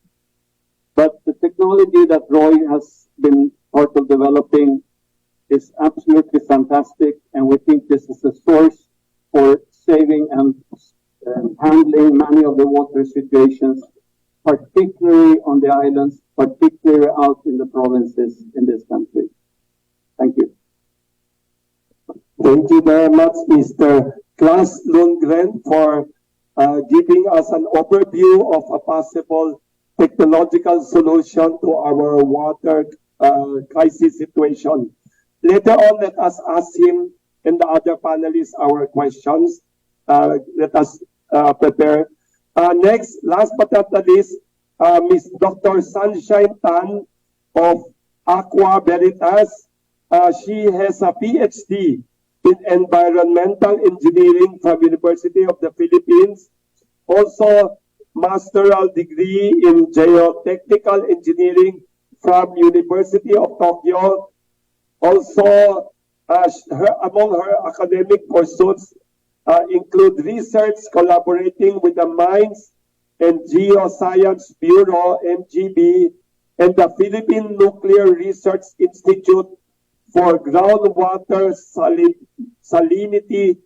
But the technology that Roy has been part of developing is absolutely fantastic, and we think this is a source for saving and handling many of the water situations, particularly on the islands, particularly out in the provinces in this country. Thank you. Thank you very much, Mr. Klaus Lundgren, for giving us an overview of a possible technological solution to our water crisis situation. Later on, let us ask him and the other panelists our questions. Let us prepare. Next, last but not the least, Ms. Dr. Sunshine Tan of Aqua Veritas. She has a PhD in Environmental Engineering from University of the Philippines. Also, master's degree in Geotechnical Engineering from University of Tokyo. Also, among her academic pursuits include research collaborating with the Mines and Geoscience Bureau, MGB, and the Philippine Nuclear Research Institute for groundwater salinity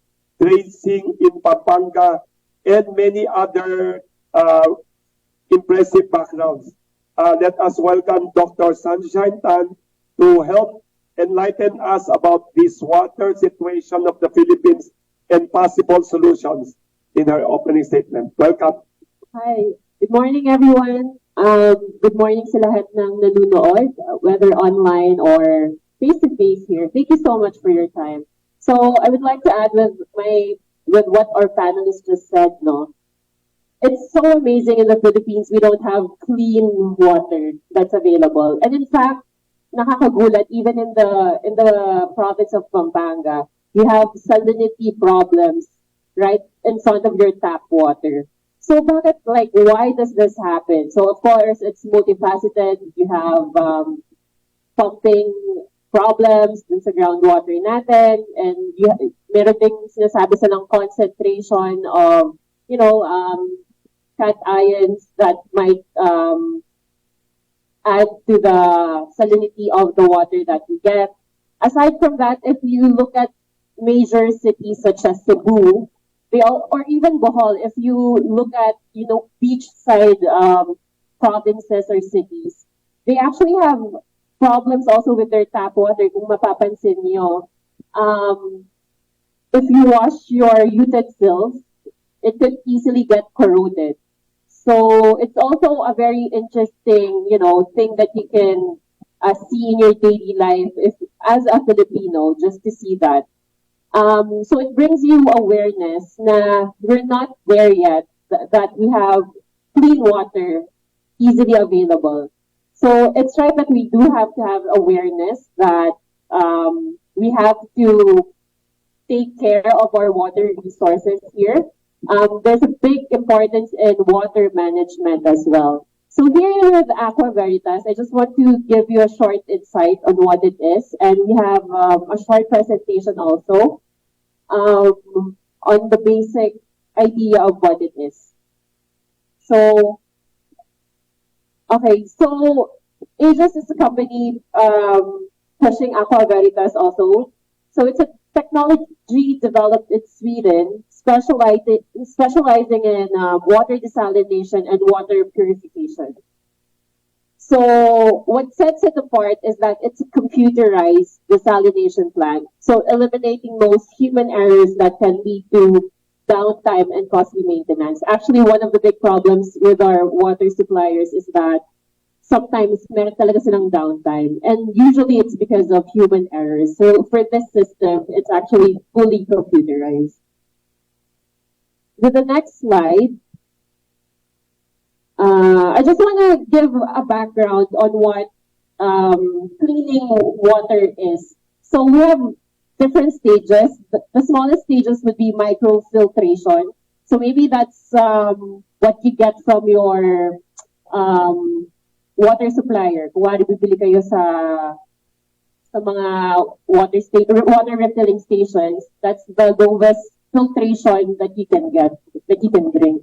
tracing in Pampanga, and many other impressive backgrounds. Let us welcome Dr. Sunshine Tan to help enlighten us about this water situation of the Philippines and possible solutions in her opening statement. Welcome. Hi. Good morning, everyone. Good morning sa lahat ng nanonood, whether online or face-to-face here. Thank you so much for your time. So I would like to add with what our panelists just said, no? It's so amazing in the Philippines, we don't have clean water that's available. And in fact, nakakagulat, even in the province of Pampanga, you have salinity problems right in front of your tap water. So bakit, like, why does this happen? So of course, it's multifaceted. You have pumping problems dun sa groundwater natin, and meron ding sinasabi silang concentration of, cations that might add to the salinity of the water that we get. Aside from that, if you look at major cities such as Cebu, or even Bohol, if you look at, beachside provinces or cities, they actually have problems also with their tap water. Kung mapapansin nyo, if you wash your utensils, it could easily get corroded. So it's also a very interesting, thing that you can see in your daily life as a Filipino, just to see that. So it brings you awareness na we're not there yet, that we have clean water easily available. So it's right that we do have to have awareness that we have to take care of our water resources here. There's a big importance in water management as well. So here with Aqua Veritas, I just want to give you a short insight on what it is. And we have a short presentation also on the basic idea of what it is. So, okay, so Aegis is a company pushing Aqua Veritas also. So it's a technology developed in Sweden, specializing in water desalination and water purification. So what sets it apart is that it's a computerized desalination plant. So eliminating most human errors that can lead to downtime and costly maintenance. Actually, one of the big problems with our water suppliers is that sometimes meron talaga silang downtime. And usually it's because of human errors. So for this system, it's actually fully computerized. With the next slide, I just want to give a background on what cleaning water is. So we have different stages. The smallest stages would be microfiltration. So maybe that's what you get from your water supplier. Kung bibili kayo sa mga water refilling stations, that's the lowest filtration that you can get, that you can drink.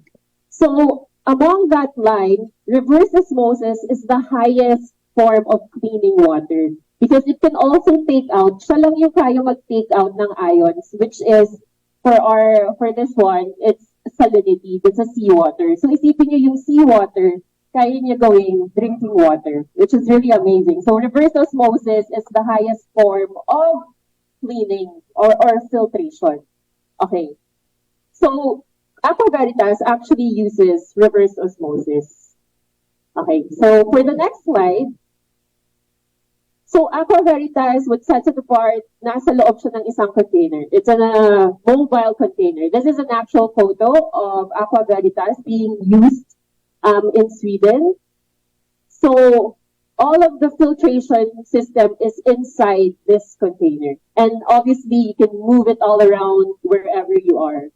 So among that line, reverse osmosis is the highest form of cleaning water because it can also take out, siya lang yung kaya mag-take out ng ions, which is, for this one, it's salinity, it's a seawater. So isipin nyo yung seawater, kaya niya gawing drinking water, which is really amazing. So reverse osmosis is the highest form of cleaning or filtration. Okay. So Aqua Veritas actually uses reverse osmosis. Okay. So for the next slide, so Aqua Veritas, what sets it apart, nasa loob siya ng isang container. It's a mobile container. This is an actual photo of Aqua Veritas being used in Sweden. So all of the filtration system is inside this container. And obviously you can move it all around wherever you are.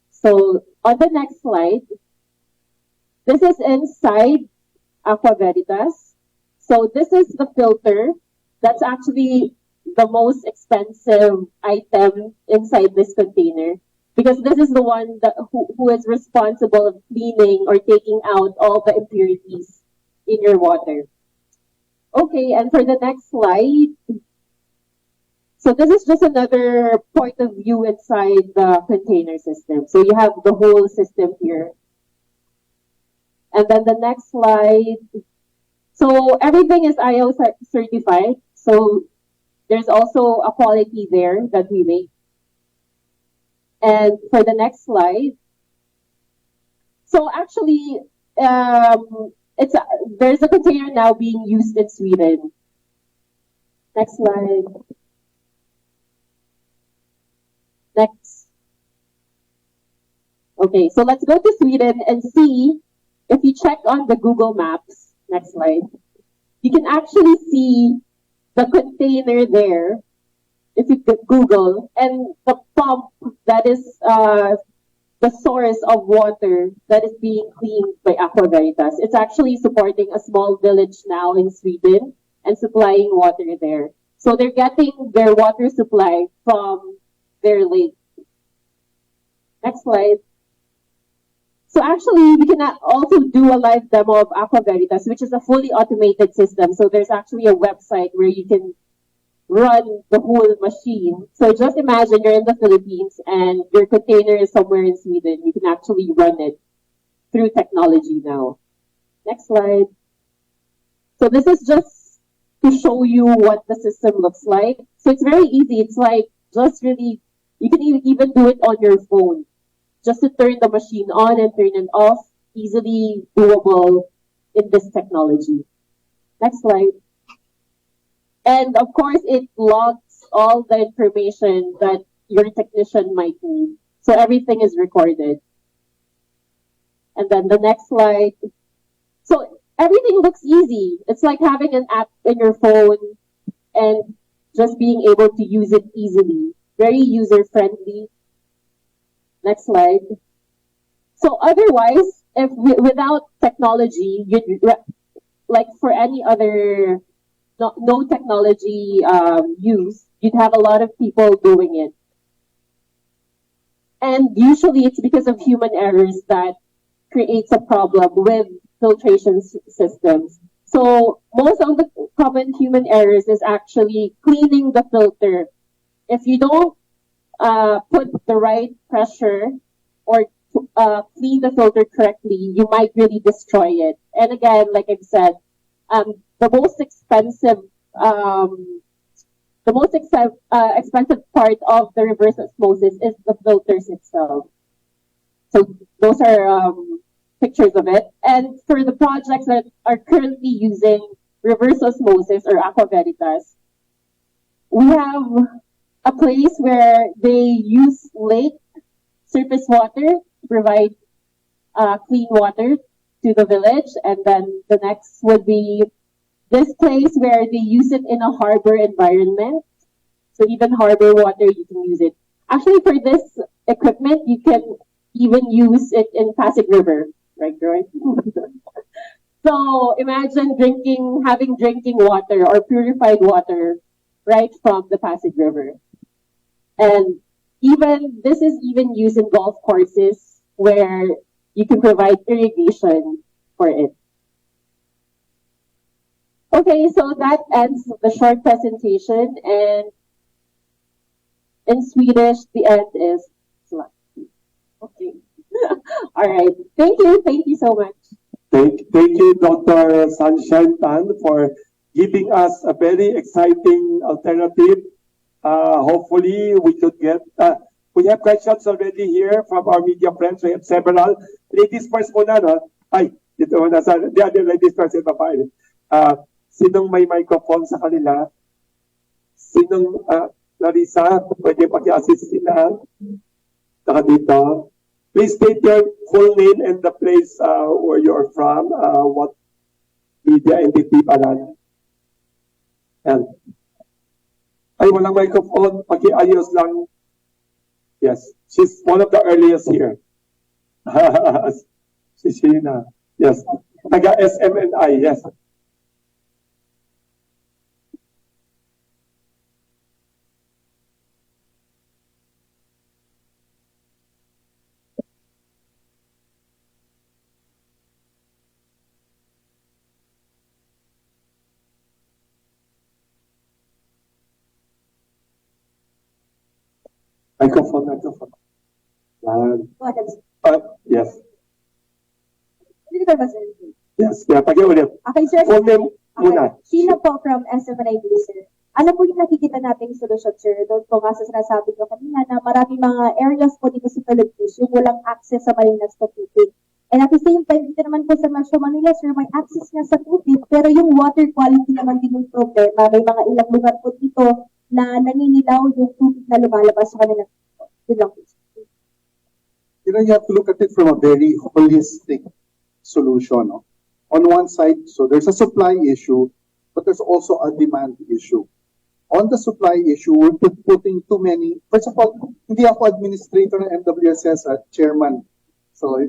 So on the next slide, this is inside Aqua Veritas. So this is the filter. That's actually the most expensive item inside this container, because this is the one that who is responsible of cleaning or taking out all the impurities in your water. Okay, and for the next slide, so this is just another point of view inside the container system. So you have the whole system here. And then the next slide. So everything is IO certified. So there's also a quality there that we make. And for the next slide. So actually, there's a container now being used in Sweden. Next slide. Next. Okay, so let's go to Sweden and see if you check on the Google Maps. Next slide. You can actually see the container there if you Google, and the pump that is the source of water that is being cleaned by Aqua Veritas. It's actually supporting a small village now in Sweden and supplying water there. So they're getting their water supply from their lake. Next slide. So actually, we can also do a live demo of Aqua Veritas, which is a fully automated system. So there's actually a website where you can run the whole machine. So just imagine you're in the Philippines and your container is somewhere in Sweden. You can actually run it through technology now. Next slide. So this is just to show you what the system looks like. So it's very easy. It's like just really, you can even do it on your phone. Just to turn the machine on and turn it off, easily doable in this technology. Next slide. And of course, it logs all the information that your technician might need. So everything is recorded. And then the next slide. So everything looks easy. It's like having an app in your phone and just being able to use it easily. Very user-friendly. Next slide. So otherwise, if without technology, like for any other no technology use, you'd have a lot of people doing it. And usually it's because of human errors that creates a problem with filtration systems. So most of the common human errors is actually cleaning the filter. If you don't put the right pressure or clean the filter correctly, you might really destroy it. And again, like I've said, the most expensive expensive part of the reverse osmosis is the filters itself. So those are pictures of it. And for the projects that are currently using reverse osmosis or aqua veritas, we have a place where they use lake surface water to provide clean water to the village. And then the next would be this place where they use it in a harbor environment. So even harbor water, you can use it. Actually, for this equipment, you can even use it in Pasig River, right? So imagine having drinking water or purified water right from the Pasig River. And this is even used in golf courses where you can provide irrigation for it. Okay, so that ends the short presentation, and in Swedish, the end is slut. Okay. All right. Thank you so much. Thank you, Dr. Sunshine Tan, for giving us a very exciting alternative. Hopefully, we could get, we have questions already here from our media friends. We have several. Ladies first muna, no? Ay, dito muna sa, the other ladies first, ito pa. Sinong may microphone sa kanila? Sinong, Larissa, pwede paki-assist sila? Saka dito. Please state your full name and the place where you're from, what media entity pala. Yan. Ay, walang microphone. Paki-ayos lang. Yes. She's one of the earliest here. Si Sheena. Yes. Taga-SMNI. Yes. Microphone. Yes. Yes, kaya pag-ulit. Okay, sir. Full name muna. Sheila po from SMNI News, sir. Ano po yung nakikita nating solusyon, sir? Doon po nga sa sinasabi ko kanina na maraming mga areas po dito sa Philippines yung walang access sa malinas na tubig. And at the same time, dito naman po sa Metro Manila, sir, may access nga sa tubig, pero yung water quality naman din yung problema. May mga ilang lugar po dito na naninilaw yung tubig na lumalabas sa kanila. You have to look at it from a very holistic solution. No? On one side, so there's a supply issue, but there's also a demand issue. On the supply issue, we're putting too many. First of all, hindi ako administrator ng MWSS at chairman. So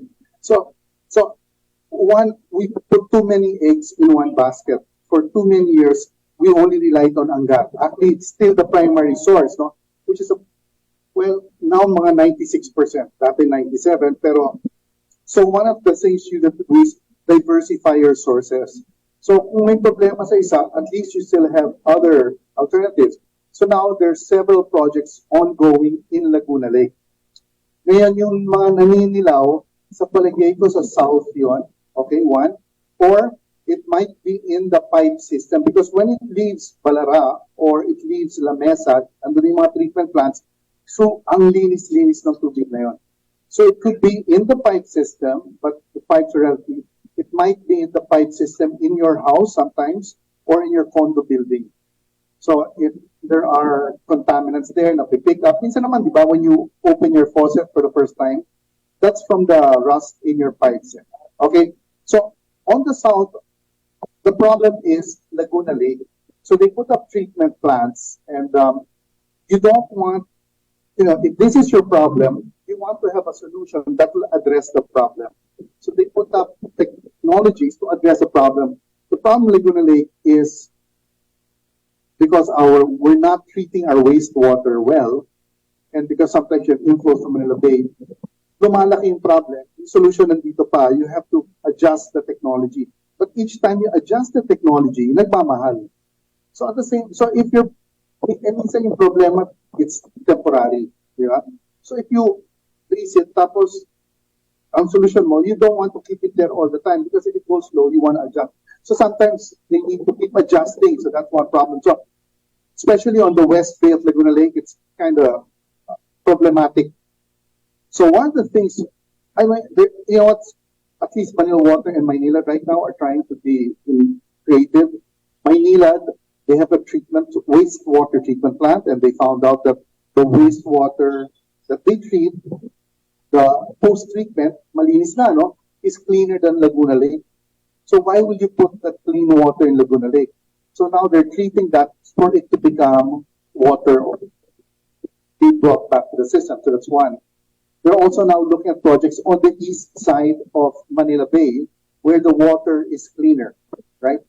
we put too many eggs in one basket. For too many years, we only relied on Angat. Actually, it's still the primary source, no? Which is now mga 96%, dati 97%, pero so one of the things you have to do is diversify your sources. So kung may problema sa isa, at least you still have other alternatives. So now there's several projects ongoing in Laguna Lake. Ngayon yung mga naninilaw, sa palagay ko sa south yon, okay, one, or it might be in the pipe system because when it leaves Balara or it leaves La Mesa, andun yung mga treatment plants, so ang linis-linis ng tubig na yon. So it could be in the pipe system, but the pipes are healthy. It might be in the pipe system in your house sometimes or in your condo building. So if there are contaminants there na pick up, minsan naman, di ba, when you open your faucet for the first time, that's from the rust in your pipes. Okay, so on the south, the problem is Laguna Lake. So they put up treatment plants and you don't want, if this is your problem, you want to have a solution that will address the problem. So they put up technologies to address the problem. The problem in Laguna Lake is because we're not treating our wastewater well, and because sometimes you have inflows from Manila Bay, lumalaki yung problem. Yung solution nandito pa, you have to adjust the technology. But each time you adjust the technology, nagmamahal. So at the same, so if you're, and minsan yung problema, it's temporary, di ba? So if you freeze it, tapos ang solution mo, you don't want to keep it there all the time because if it goes slow, you want to adjust. So sometimes they need to keep adjusting. So that's one problem. So especially on the west bay of Laguna Lake, it's kind of problematic. So one of the things, I mean, you know what, at least Manila Water and Maynila right now are trying to be creative. Maynila, they have a wastewater treatment plant, and they found out that the wastewater that they treat, the post-treatment, malinis na, no, is cleaner than Laguna Lake. So why will you put that clean water in Laguna Lake? So now they're treating that for it to become water or be brought back to the system. So that's one. They're also now looking at projects on the east side of Manila Bay where the water is cleaner, right?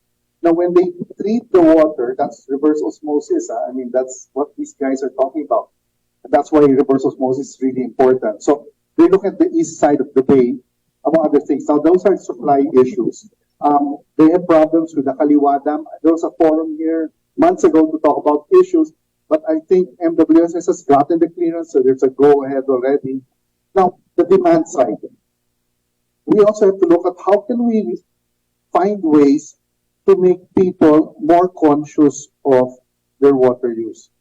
Now, when they treat the water, that's reverse osmosis. I mean, that's what these guys are talking about. And that's why reverse osmosis is really important. So they look at the east side of the bay, among other things. Now, those are supply issues. They have problems with the Kaliwa Dam. There was a forum here months ago to talk about issues, but I think MWSS has gotten the clearance, so there's a go-ahead already. Now, the demand side. We also have to look at how can we find ways to make people more conscious of their water use.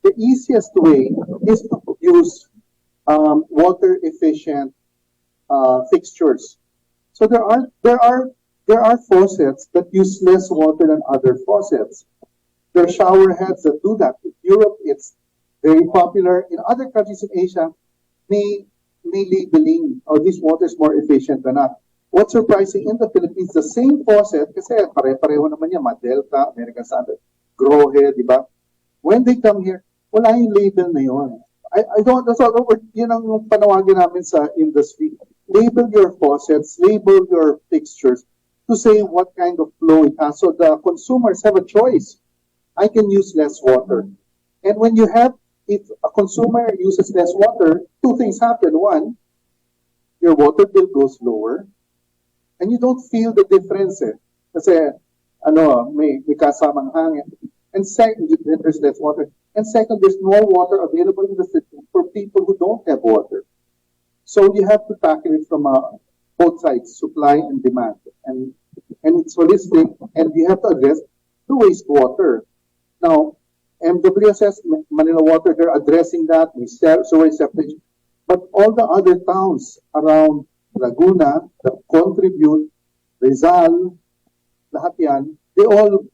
The easiest way is to use water efficient fixtures. So there are faucets that use less water than other faucets. There are shower heads that do that. In Europe, it's very popular. In other countries in Asia, may labeling, this water is more efficient than that. What's surprising in the Philippines, the same faucet, kasi pare-pareho naman yan, Delta, American Standard, Grohe, di ba? When they come here, wala yung label na yun. I don't, that's all over, yun ang panawagin namin sa industry. Label your faucets, label your fixtures to say what kind of flow it has. So the consumers have a choice. I can use less water. And when you have, if a consumer uses less water, two things happen. One, your water bill goes lower, and you don't feel the difference. Kasi, may kasamang hangin. And second, there's less water. And second, there's more water available in the city for people who don't have water. So you have to tackle it from both sides, supply and demand. And it's holistic, and you have to address the wastewater. Now, MWSS, Manila Water, they're addressing that. We sewage separation. But all the other towns around Laguna that contribute, Rizal, lahat yan, they all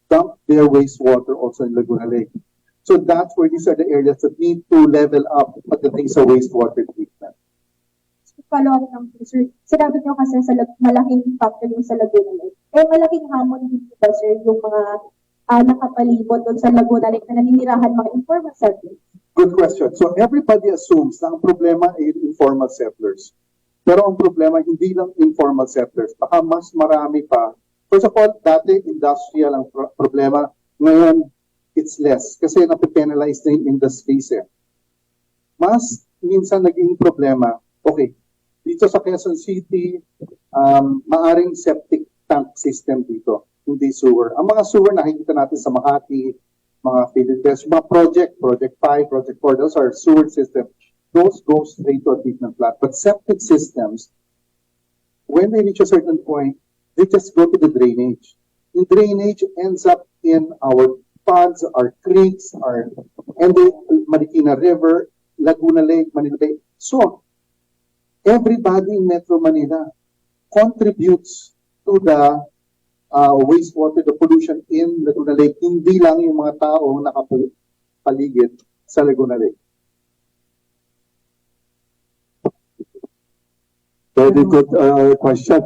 dump their wastewater also in Laguna Lake. So that's where these are the areas that need to level up pagdating sa wastewater treatment. Follow up ng sir. Sinabi niyo kasi sa malaking factor yung sa Laguna Lake. Malaking hamon dito ba, sir, yung mga nakapalibot doon sa Laguna Lake na naninirahan mga informal settlers? Good question. So everybody assumes na ang problema ay informal settlers. Pero ang problema hindi lang informal settlers. Baka mas marami pa. First of all, dati industrial ang problema. Ngayon, it's less. Kasi napipenalize na yung industries. Mas minsan naging problema, okay, dito sa Quezon City, maaring septic tank system dito, hindi sewer. Ang mga sewer nakikita natin sa Makati, mga feeding test, mga Project 5, Project 4, those are sewer systems. Those go straight to a treatment plant. But septic systems, when they reach a certain point, they just go to the drainage. The drainage ends up in our ponds, our creeks, and the Marikina River, Laguna Lake, Manila Bay. So, everybody in Metro Manila contributes to the wastewater, the pollution in Laguna Lake. Hindi lang yung mga tao nakapaligid sa Laguna Lake. Very good question.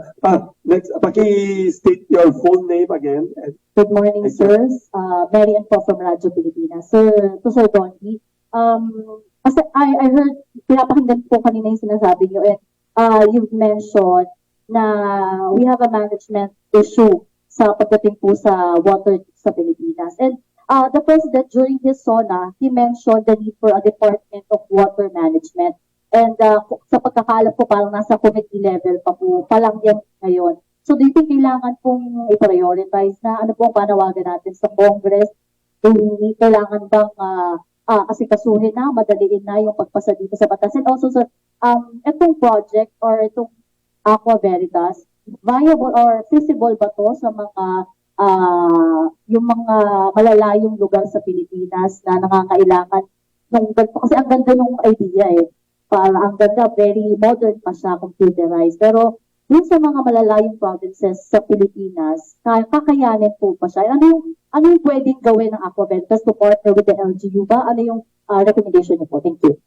Next, paki-state your full name again. Good morning, sirs. Mary Ann po from Radyo Pilipinas. Sir, to Sir Donji, kasi I heard, pinapakinggan po kanina yung sinasabi niyo, and you've mentioned na we have a management issue sa pagdating po sa water sa Pilipinas. And the President, during his SONA, he mentioned the need for a Department of Water Management. And sa pagkakaalam ko, parang nasa committee level pa lang yan ngayon. So do you think kailangan pong i-prioritize na ano po ang panawagan natin sa Congress? Kailangan bang asikasuhin na, madaliin na yung pagpasa dito sa batas? And also, sir, itong project or itong Aqua Veritas, viable or feasible ba to sa mga yung mga malalayong lugar sa Pilipinas na nangangailangan nung ganito? Kasi ang ganda nung idea para ang ganda, very modern pa siya, computerized. Pero yung sa mga malalayong provinces sa Pilipinas, kakayanin po pa siya. Ano yung pwedeng gawin ng Aqua Veritas to partner with the LGU ba? Ano yung recommendation niyo po? Thank you.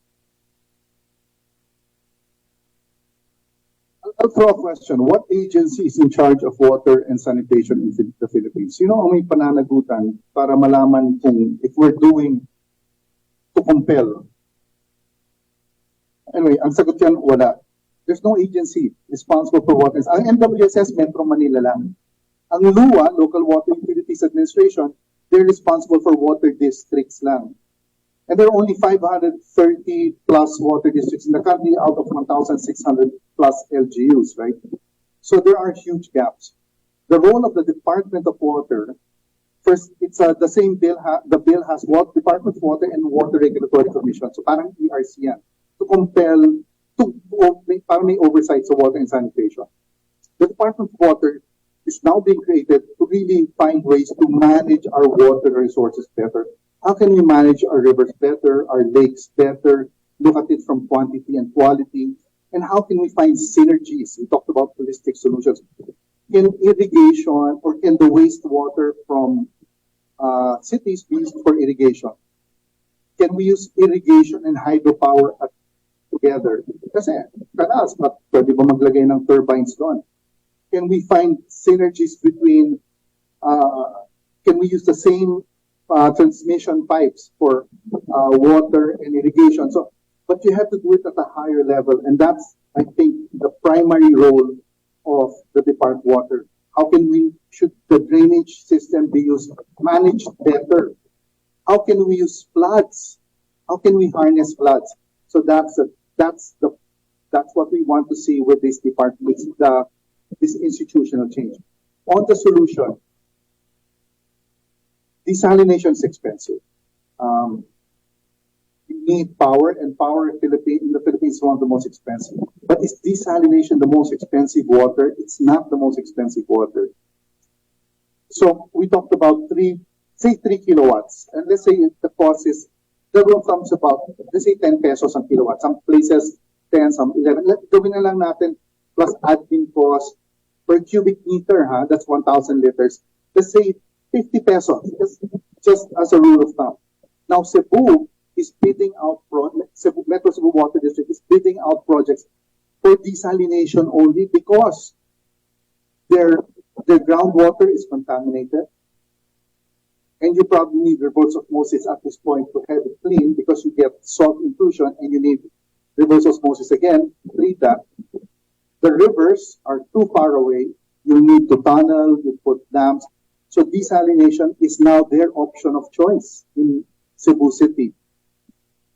I'll throw a question. What agency is in charge of water and sanitation in the Philippines? Sino ang may pananagutan para malaman kung if we're doing to compel? Anyway, ang sagot yan, wala. There's no agency responsible for water. Ang MWSS, Metro Manila lang. Ang LUA, Local Water Utilities Administration, they're responsible for water districts lang. And there are only 530 plus water districts in the country out of 1,600 plus LGUs, right? So there are huge gaps. The role of the Department of Water, first, it's the same bill, the bill has what? Department of Water and Water Regulatory Commission. So parang ERC yan. To compel, parang may oversight sa water and sanitation. The Department of Water is now being created to really find ways to manage our water resources better. How can we manage our rivers better, our lakes better, look at it from quantity and quality, and how can we find synergies? We talked about holistic solutions. Can irrigation or can the wastewater from cities be used for irrigation? Can we use irrigation and hydropower together? Kasi canals, pwede ba maglagay ng turbines doon? Can we find synergies between, can we use the same transmission pipes for water and irrigation? So, but you have to do it at a higher level, and that's, I think, the primary role of the Department of Water. How can we, should the drainage system be used, managed better? How can we use floods? How can we harness floods? So that's what we want to see with this department, this institutional change. On the solution, desalination is expensive. You need power, and power in the Philippines is one of the most expensive. But is desalination the most expensive water? It's not the most expensive water. So we talked about 3 kilowatts, and let's say the cost is, the rule of thumb is about, let's say 10 pesos ang kilowatt. Some places 10, some 11. Let's gawin na lang natin plus admin cost per cubic meter, that's 1,000 liters. Let's say 50 pesos, just as a rule of thumb. Now Cebu is bidding out, Metro Cebu Water District is bidding out projects for desalination only because their groundwater is contaminated. And you probably need reverse osmosis at this point to have it clean because you get salt intrusion and you need reverse osmosis again to treat that. The rivers are too far away. You need to tunnel, you put dams. So desalination is now their option of choice in Cebu City.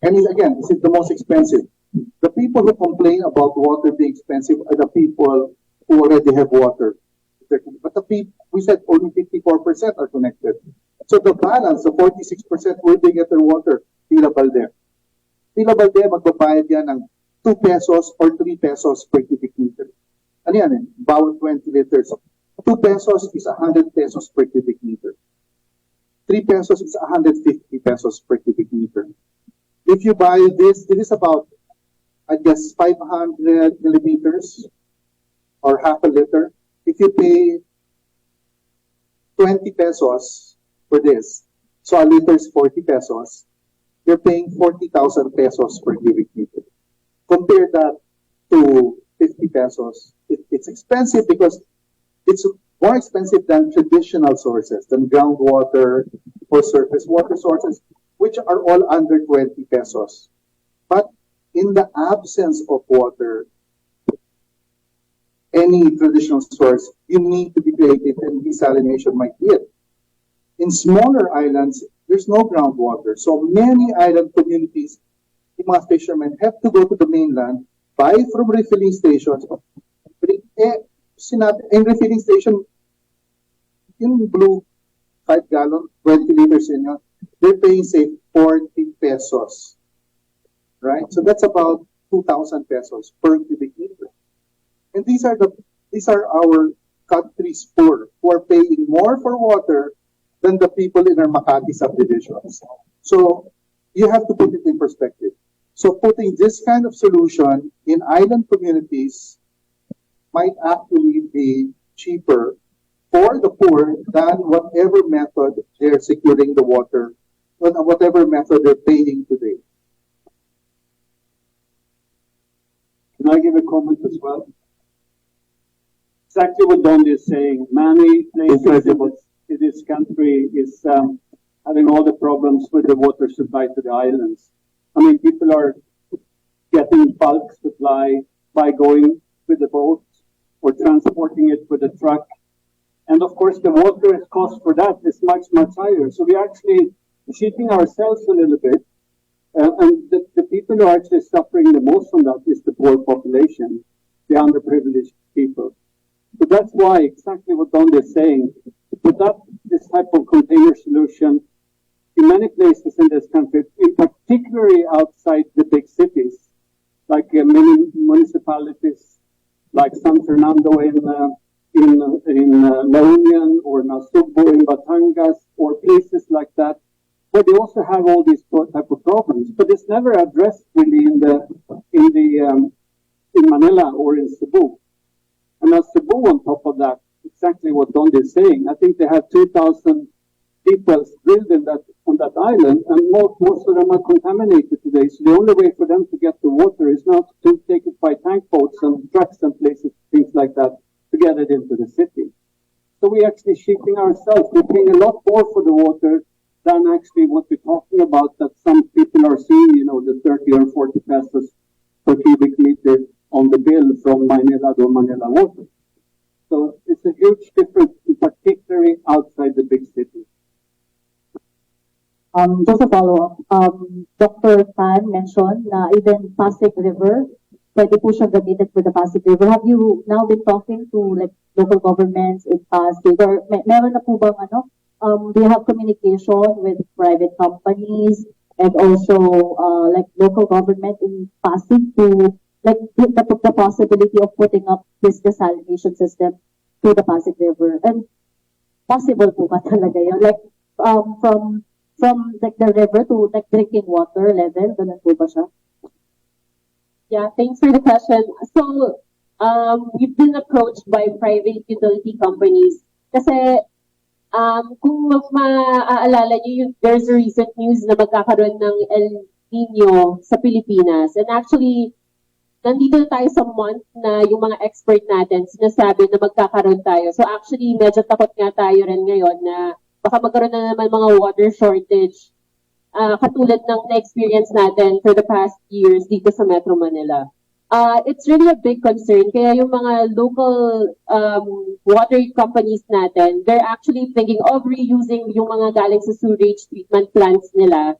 And again, this is the most expensive. The people who complain about water being expensive are the people who already have water. But the people, we said only 54% are connected. So the balance, the 46%, where they get their water? Pila Balde. Pila Balde, magbabayad yan ng 2 pesos or 3 pesos per cubic meter. Ano yan bawat 20 liters. 2 pesos is 100 pesos per cubic meter. 3 pesos is 150 pesos per cubic meter. If you buy this, it is about, I guess, 500 millimeters or half a liter. If you pay 20 pesos for this, so a liter is 40 pesos, you're paying 40,000 pesos per cubic meter. Compare that to 50 pesos. It's expensive because it's more expensive than traditional sources, than groundwater or surface water sources, which are all under 20 pesos. But in the absence of water, any traditional source, you need to be creative, and desalination might be it. In smaller islands, there's no groundwater. So many island communities, the mga fishermen have to go to the mainland, buy from refilling stations, bring in refilling station, yung blue 5 gallon, 20 liters in yun, they're paying, say, 40 pesos. Right? So that's about 2,000 pesos per cubic meter. And these are our country's poor who are paying more for water than the people in our Makati subdivisions. So you have to put it in perspective. So putting this kind of solution in island communities might actually be cheaper for the poor than whatever method they're securing the water, whatever method they're paying today. Can I give a comment as well? Exactly what Don is saying. Many places in this country is having all the problems with the water supply to the islands. I mean, people are getting bulk supply by going with the boat or transporting it with a truck. And of course, the water cost for that is much, much higher. So we're actually cheating ourselves a little bit. And the people who are actually suffering the most from that is the poor population, the underprivileged people. So that's why exactly what Don is saying, to put up this type of container solution in many places in this country, in particularly outside the big cities, like many municipalities, like San Fernando in La Union or Nasugbo in Batangas or places like that, where they also have all these type of problems, but it's never addressed really in Manila or in Cebu. And now Cebu, on top of that, exactly what Don is saying. I think they have 2,000 people drilled on that island, and most of them are contaminated today. So the only way for them to get the water is now to take it by tank boats and trucks and places, things like that, to get it into the city. So we're actually cheating ourselves. We're paying a lot more for the water than actually what we're talking about, that some people are seeing, the 30 or 40 pesos per cubic meter on the bill from Manila to Manila water. So it's a huge difference, particularly outside the big cities. Just a follow-up. Dr. Tan mentioned na even Pasig River, pwede po siyang gamitin for the Pasig River. Have you now been talking to local governments in Pasig? Or meron na po bang do you have communication with private companies and also local government in Pasig to the possibility of putting up this desalination system to the Pasig River? And possible po ba talaga yun? From the river to drinking water level, ganun po ba siya? Yeah, thanks for the question. So, we've been approached by private utility companies kasi kung maaalala niyo, there's a recent news na magkakaroon ng El Nino sa Pilipinas. And actually, nandito na tayo sa month na yung mga expert natin sinasabi na magkakaroon tayo. So actually, medyo takot nga tayo rin ngayon na baka magkaroon na naman mga water shortage katulad ng na-experience natin for the past years dito sa Metro Manila. It's really a big concern. Kaya yung mga local water companies natin, they're actually thinking of reusing yung mga galing sa sewage treatment plants nila.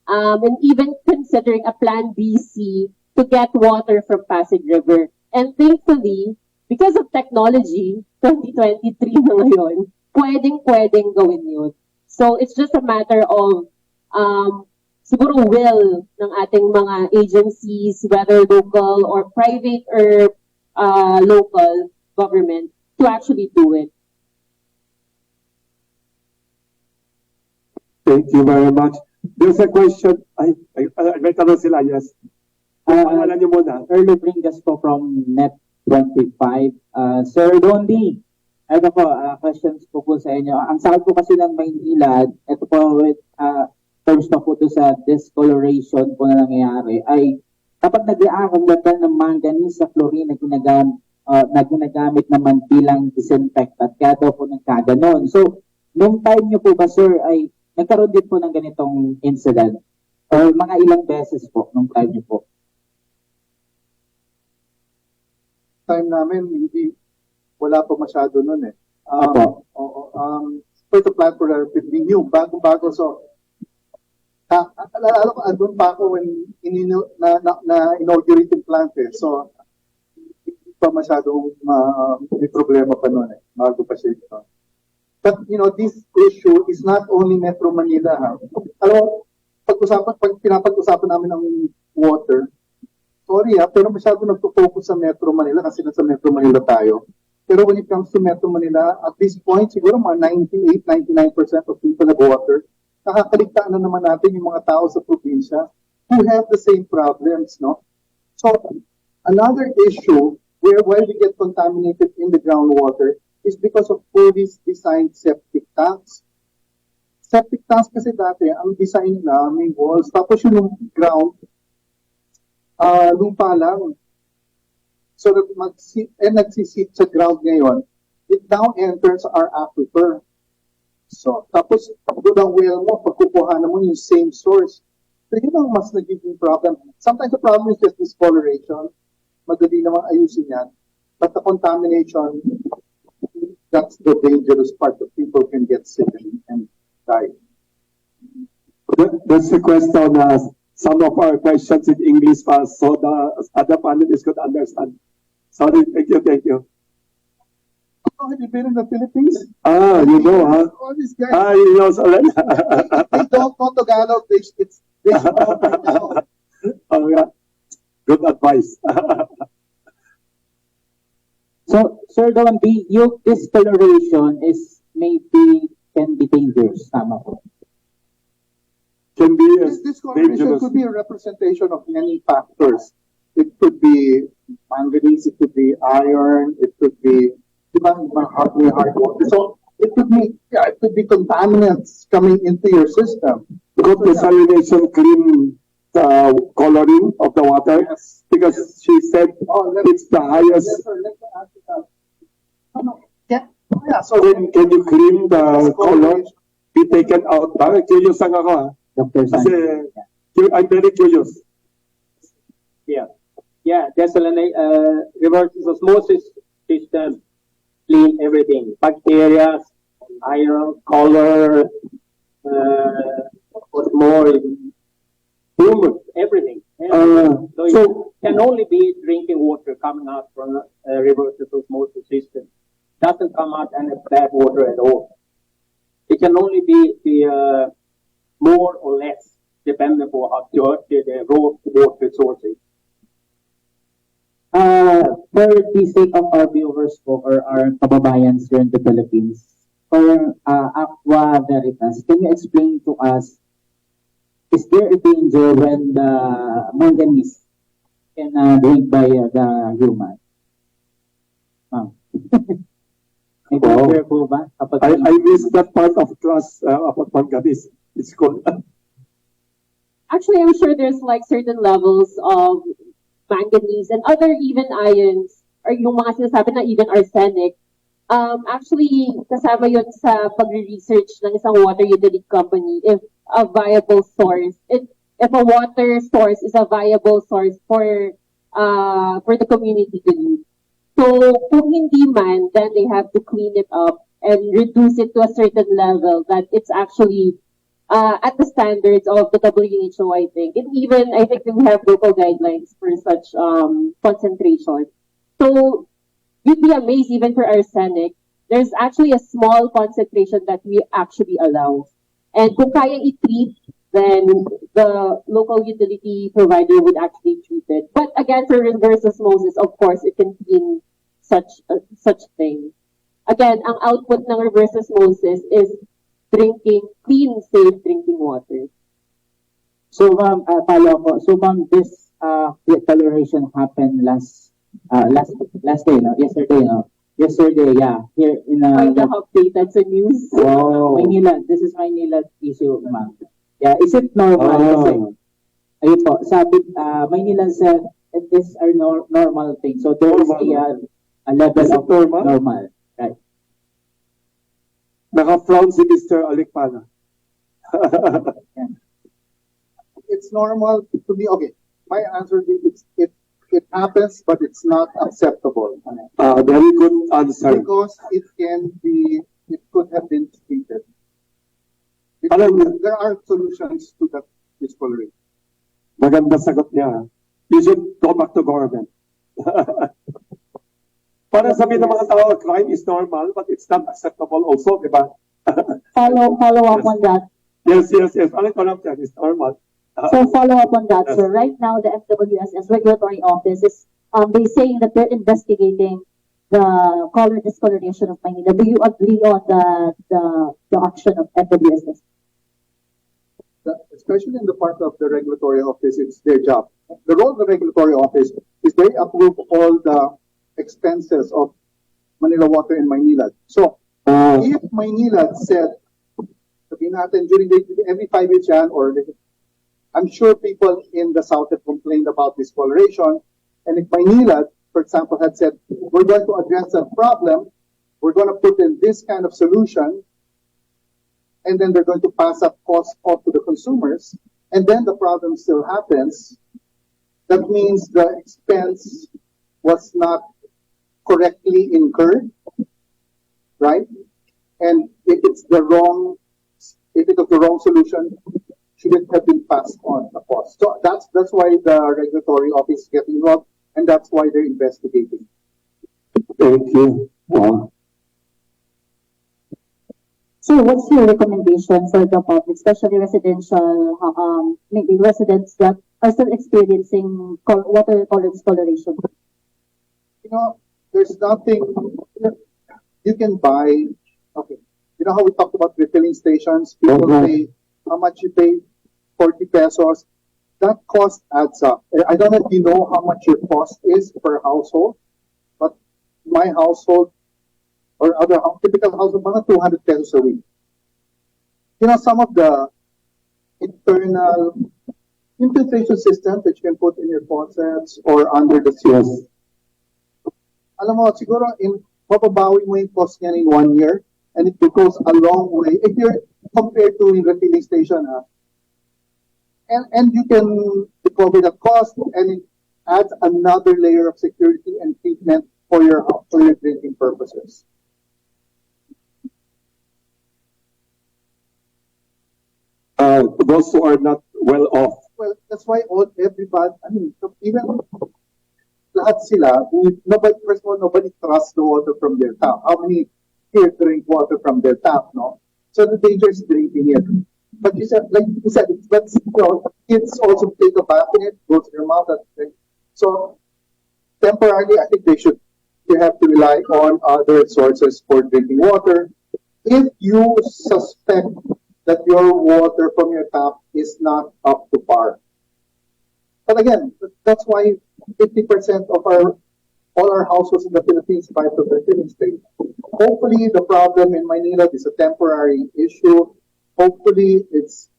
And even considering a Plan BC to get water from Pasig River. And thankfully, because of technology, 2023 na ngayon, pwedeng gawin yun. So it's just a matter of siguro will ng ating mga agencies, whether local or private or local government, to actually do it. Thank you very much. There's a question. May tanong sila, yes. Alam niyo muna. Early Bringas po from Net25. Sir Dondi, ito po, questions po sa inyo. Ang sabi po kasi ng Maynila, ito po with terms pa po sa discoloration po na nangyayari, ay kapag nag-react level ng manganese sa chlorine na ginagamit naman bilang disinfectant, kaya daw po nagkaganon. So, nung time nyo po ba, sir, ay nagkaroon din po ng ganitong incident? Or mga ilang beses po nung time nyo po? Time namin, wala pa masyado nun eh. For the plan for RP3 new, bago-bago. So, alam ko, andun pa ako when na-inaugurate yung plant eh. So, pa masyadong may problema pa noon eh, bago pa siya ito. But, you know, this issue is not only Metro Manila. Ha? Alam mo, pag pinapag-usapan namin ng water, sorry pero masyado nagpo-focus sa Metro Manila kasi nasa Metro Manila tayo. Pero when it comes to Metro Manila, at this point, siguro mga 98-99% of people have water. Nakakaligtaan na naman natin yung mga tao sa probinsya who have the same problems, no? So, another issue where while we get contaminated in the groundwater is because of poorly designed septic tanks. Septic tanks kasi dati, ang design nila, may walls, tapos yung ground, lupa lang. So that nagsisip sa ground ngayon, it now enters our aquifer. So, tapos, doon ang well mo, pagkukuhanan mo yung same source. So, yun ang mas nagiging problem. Sometimes the problem is just discoloration. Madali namang ayusin yan. But the contamination, that's the dangerous part that people can get sick and die. That's the question. Some of our questions in English so the other panelists could understand. Sorry, thank you. Oh, have you been in the Philippines? You know, huh? All these guys. You know, so then. They don't know Tagalog. They should know by now. Oh, yeah. Good advice. So, Sir Don, yung discoloration can be dangerous, tama po? Can be This correlation could be a representation of many factors. It could be manganese, it could be iron, it could be hard water. So it could be contaminants coming into your system. Could desalination clean the coloring of the water? Yes. Because she said it's the highest. Yes, sir. Let me ask you that. Yeah. So Can you clean the color? Be taken out. Curious lang ako. Kasi I'm very curious. Yeah, reverse osmosis system clean everything. Bacteria, iron, color, what more, humus, everything. So it can only be drinking water coming out from a reverse osmosis system. Doesn't come out any bad water at all. It can only be more or less depending on how dirty the raw water source is. For the sake of our viewers po or our kababayans here in the Philippines, for Aqua Veritas, can you explain to us, is there a danger when the manganese can drink by the human? May danger po ba? I missed that part of class about manganese. It's called. Actually, I'm sure there's like certain levels of manganese and other even ions or yung mga sinasabi na even arsenic. Actually, kasama yun sa pagre-research ng isang water utility company if a viable source, if a water source is a viable source for the community to use. So, kung hindi man, then they have to clean it up and reduce it to a certain level that it's actually at the standards of the WHO, I think. And even, I think we have local guidelines for such concentration. So, you'd be amazed even for arsenic. There's actually a small concentration that we actually allow. And kung kaya i-treat, then the local utility provider would actually treat it. But again, for reverse osmosis, of course, it can clean such thing. Again, ang output ng reverse osmosis is drinking clean, safe drinking water. So, ma'am, follow ko. So, ma'am, this declaration happened last day, no? Yesterday, no? Yesterday, yeah. Here in I have updated sa news. Wow. Maynila. This is Maynila issue, ma'am. Yeah, is it normal? Kasi, ayun po, sabi, Maynila said it is a normal thing. So, there is a level of normal. Right. Naka-frown si Mr. Alikpana. It's normal to me. Okay, my answer is it happens, but it's not acceptable. Very good answer. Because it could have been treated. There are solutions to that discoloration. Maganda sagot niya. You should go back to government. Para sabihin ng mga tao, crime is normal, but it's not acceptable also, di ba? Follow up on that. Yes. Ano corruption is normal. So follow up on that. So right now, the FWSS Regulatory Office is they saying that they're investigating the color discoloration of Manila. Do you agree on the action of FWSS? Especially in the part of the regulatory office, it's their job. The role of the regulatory office is they approve all the expenses of Manila Water in Maynilad. So, if Maynilad said, sabihin natin, every 5 years yan, or I'm sure people in the south have complained about discoloration, and if Maynilad, for example, had said, we're going to address that problem, we're going to put in this kind of solution, and then they're going to pass up costs off to the consumers, and then the problem still happens, that means the expense was not correctly incurred, right? And if it's the wrong solution, should it have been passed on the cost? So that's why the regulatory office is getting involved, and that's why they're investigating. Thank you. So what's your recommendation for the public, especially residential, maybe residents that are still experiencing water color discoloration? There's nothing you can buy. Okay, you know how we talked about refilling stations? People pay how much you pay, 40 pesos. That cost adds up. I don't know if you know how much your cost is per household, but my household or other typical household, mga 200 pesos a week. Some of the internal infiltration systems that you can put in your faucets or under the seals. Alam mo, siguro mapabawi mo yung cost niyan in 1 year, and it goes a long way if you're compared to in refilling station. And you can recover the cost, and it adds another layer of security and treatment for your drinking purposes. Those who are not well off. Well, that's why everybody, even lahat sila, first of all, nobody trusts the water from their tap. How many here drink water from their tap, no? So the danger is drinking it. But you said, kids also take a bath in it, goes to their mouth. So temporarily, I think they have to rely on other sources for drinking water. If you suspect that your water from your tap is not up to par. But again, that's why 50% of all our households in the Philippines buy from the filling station. Hopefully, the problem in Manila is a temporary issue. Hopefully, it's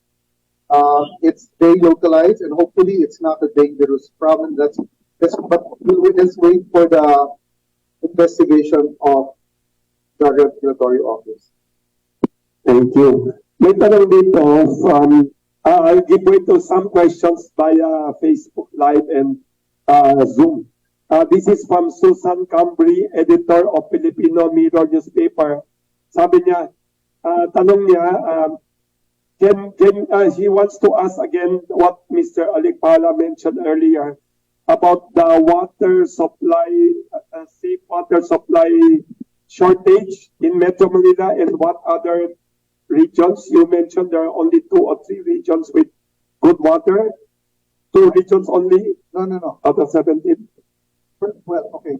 very localized, and hopefully, it's not a dangerous problem. But we'll just wait for the investigation of the regulatory office. Thank you. May tanong dito I'll give way to some questions via Facebook Live and Zoom. This is from Susan Cambry, editor of Filipino Mirror newspaper. Sabi niya, tanong niya, she wants to ask again what Mr. Alikpala mentioned earlier about the water supply, safe water supply shortage in Metro Manila and what other regions. You mentioned there are only 2 or 3 regions with good water. 2 regions only? No. Out of 17? Well, okay.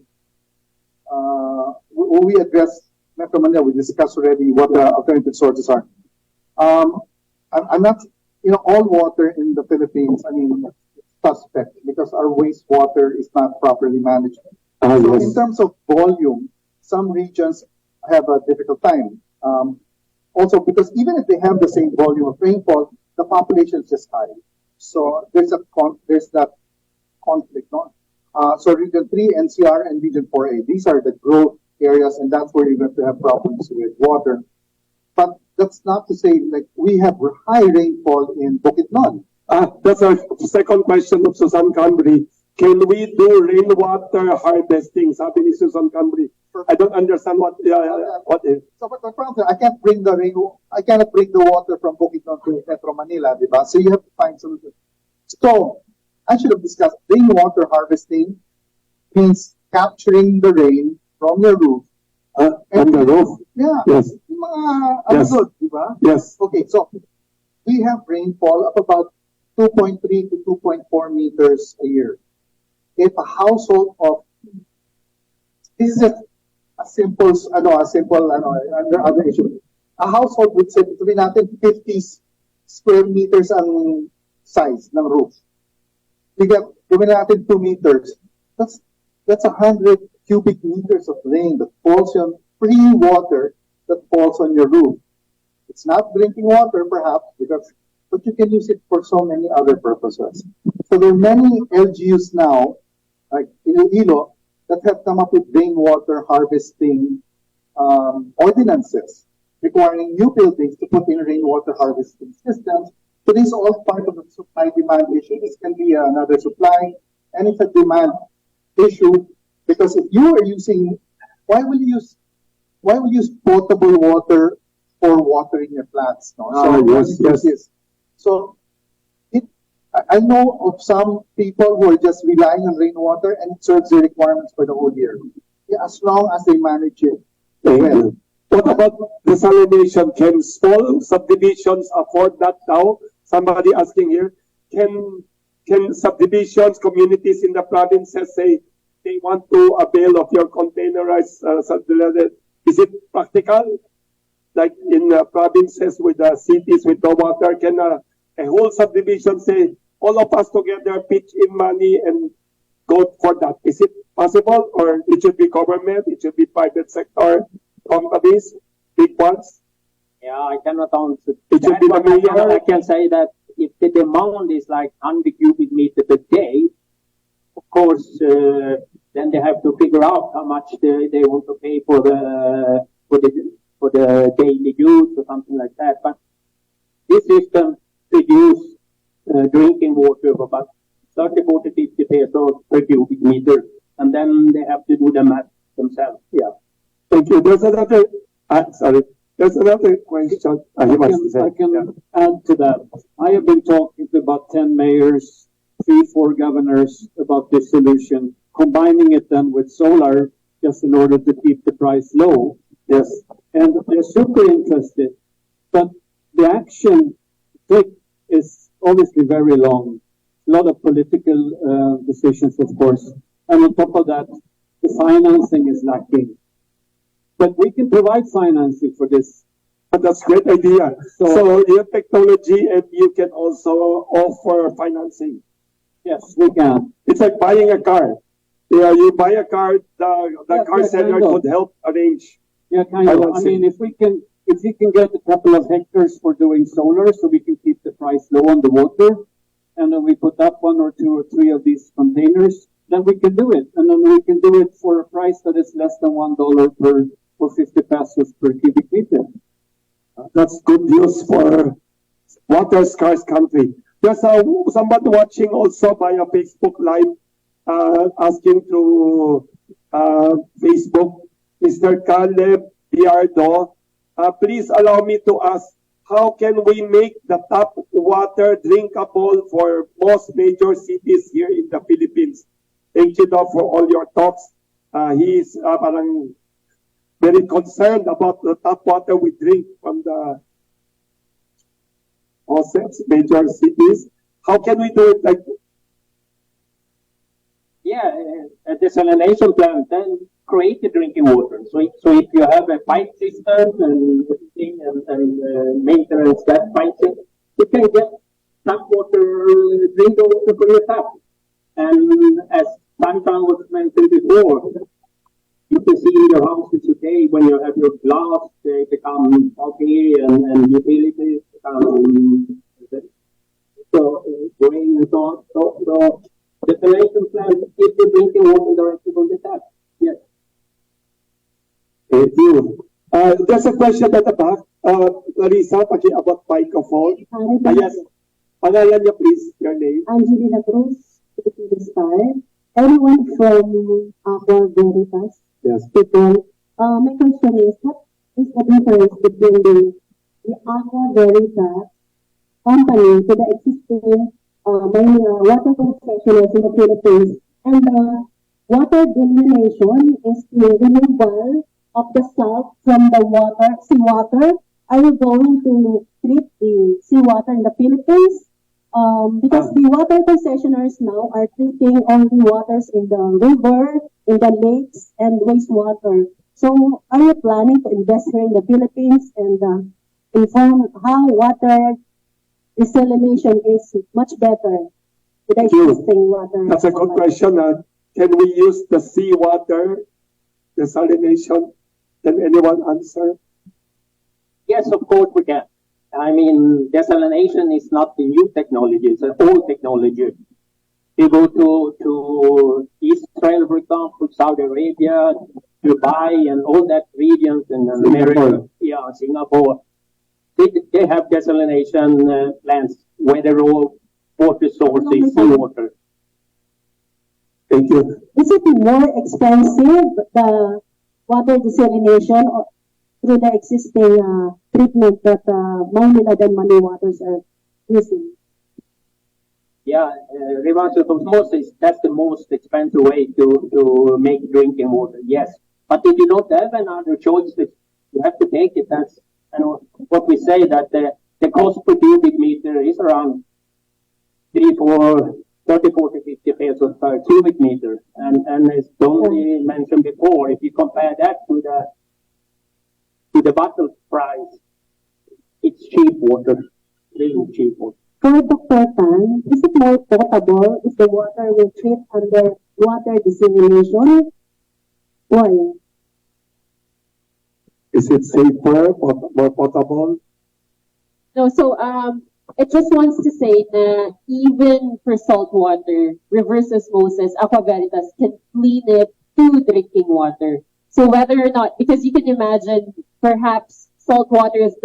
When we address Metro Manila, we discussed already what the alternative sources are. I'm not, all water in the Philippines, it's suspect because our wastewater is not properly managed. So yes. In terms of volume, some regions have a difficult time. Also, because even if they have the same volume of rainfall, the population is just high. So there's that conflict, no? So Region 3, NCR, and Region 4A, these are the growth areas, and that's where you're going to have problems with water. But that's not to say, we have high rainfall in Bukidnon. That's our second question of Susan Cambry. Can we do rainwater harvesting? Sabi ni Susan Cambry. I don't understand what is. So, but the problem, I cannot bring the water from Bukidnon to Metro Manila, diba? So you have to find solutions. So I should have discussed rainwater harvesting means capturing the rain from your roof. On the roof? Yeah. Yes. Yung mga, Yes. di ba? Yes. Okay, so we have rainfall of about 2.3 to 2.4 meters a year. If a household of, this is a simple, under other issue. A household with, sabihin natin, 50 square meters ang size ng roof. Gawin natin 2 meters. That's 100 cubic meters of rain that falls on free water that falls on your roof. It's not drinking water, perhaps, but you can use it for so many other purposes. So there are many LGUs now, like Iloilo, that have come up with rainwater harvesting ordinances requiring new buildings to put in rainwater harvesting systems. So this is all part of the supply-demand issue. This can be another supply, and it's a demand issue because if you are using, why will you use potable water for watering your plants? No? Yes. So I know of some people who are just relying on rainwater and it serves the requirements for the whole year. Yeah, as long as they manage it well. What about desalination? Can small subdivisions afford that now? Somebody asking here. Can subdivisions, communities in the provinces say they want to avail of your containerized subdivision? Is it practical? Like in provinces with cities with no water, can a whole subdivision say, all of us together pitch in money and go for that? Is it possible, or it should be government, it should be private sector companies, big ones? Yeah, I cannot answer. It should be the mayor. I can say that if the demand is like 100 cubic meters a day, of course, then they have to figure out how much they want to pay for the daily use or something like that. But this system produces drinking water of about 30, 40, 50 pesos per cubic meter, and then they have to do the math themselves. Yeah. Thank you. There's another. There's another question. I can add to that. I have been talking to about 10 mayors, 3-4 governors about this solution, combining it then with solar, just in order to keep the price low. Yes. And they're super interested, but the action take is obviously very long. A lot of political decisions, of course. And on top of that, the financing is lacking. But we can provide financing for this. But that's a great idea. So you have technology and you can also offer financing. Yes, we can. It's like buying a car. Yeah, you buy a car, the car seller could help arrange. Yeah, kind of. I mean, if we can get a couple of hectares for doing solar, so we can keep the price low on the water, and then we put up 1 or 2 or 3 of these containers, then we can do it. And then we can do it for a price that is less than $1 for 50 pesos per cubic meter. That's good news for water scarce country. There's somebody watching also via Facebook Live, asking through Facebook, Mr. Caleb Biardo, please allow me to ask, how can we make the tap water drinkable for most major cities here in the Philippines? Thank you, Doc, for all your talks. He's parang very concerned about the tap water we drink from the major cities. How can we do it like? Yeah, a desalination plant, then create the drinking water. So if you have a pipe system and maintenance that pipe system, you can get tap water, drinking water for your tap. And as Tantan was mentioned before, you can see in your houses today when you have your glass, they become foggy and utilities become green and so on. So the desalination plant keep the drinking water directly from the tap. Yes. Thank you. There's a question at the back. Larissa, about microphone. Yes. Pangalan niyo please, your name. Angelina Cruz, Philippine Star. Everyone from Aqua Veritas. Yes. People. My question is, what is the difference between the Aqua Veritas company to the existing water concessionaires in the Philippines and the Water delineation is the removal of the salt from the water, seawater. Are you going to treat the seawater in the Philippines? Because the water concessioners now are treating only waters in the river, in the lakes, and wastewater. So, are you planning to invest here in the Philippines and inform how water desalination is much better with the existing water? That's a good question. Can we use the seawater desalination? Can anyone answer? Yes, of course we can. I mean, desalination is not the new technology; it's an old technology. You go to Israel, for example, Saudi Arabia, Dubai, and all that regions in America, Singapore. They have desalination plants where the raw water source is seawater. Thank you. Is it more expensive, the water desalination, or through the existing treatment that Manila and Mani waters are using? Yeah, reverse osmosis, that's the most expensive way to make drinking water, yes. But if you don't have another choice, you have to take it. That's what we say, that the cost per cubic meter is around 30, 40, 50 pesos per cubic meter. And as Tony mentioned before, if you compare that to the bottle price, it's cheap water, really cheap water. For Dr. Tan, is it more potable if the water will treat under water desalination? Why? Is it safer, more potable? No, so it just wants to say that even for salt water, reverse osmosis, Aqua Veritas can clean it to drinking water. So whether or not, because you can imagine, perhaps salt water is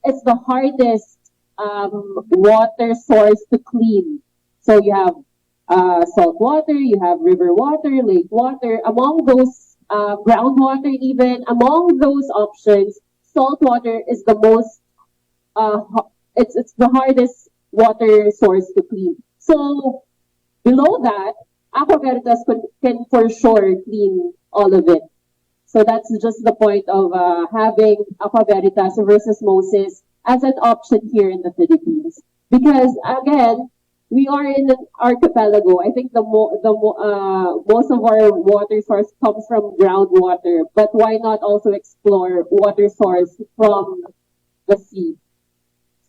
it's the hardest water source to clean. So you have salt water, you have river water, lake water. Among those groundwater, even among those options, salt water is the most it's the hardest water source to clean. So below that, Aqua Veritas can for sure clean all of it. So that's just the point of having Aqua Veritas reverse osmosis as an option here in the Philippines. Because again, we are in an archipelago. I think most of our water source comes from groundwater. But why not also explore water source from the sea?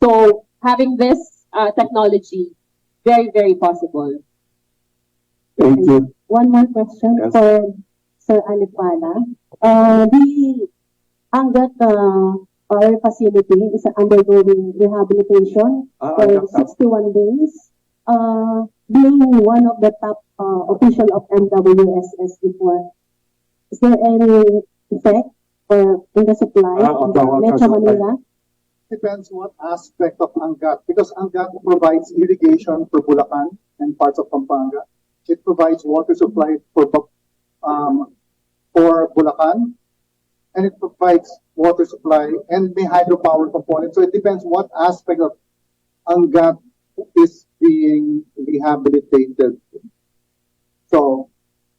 So having this technology, very, very possible. Thank you. One more question for Sir Alipana. The Angat our facility is undergoing rehabilitation for 61 days. Being one of the top official of MWSS before, is there any effect in the supply of Metro Manila? Depends what aspect of Angat, because Angat provides irrigation for Bulacan and parts of Pampanga. It provides water supply for Bulacan, and it provides water supply and may hydropower component. So it depends what aspect of Angat is being rehabilitated. So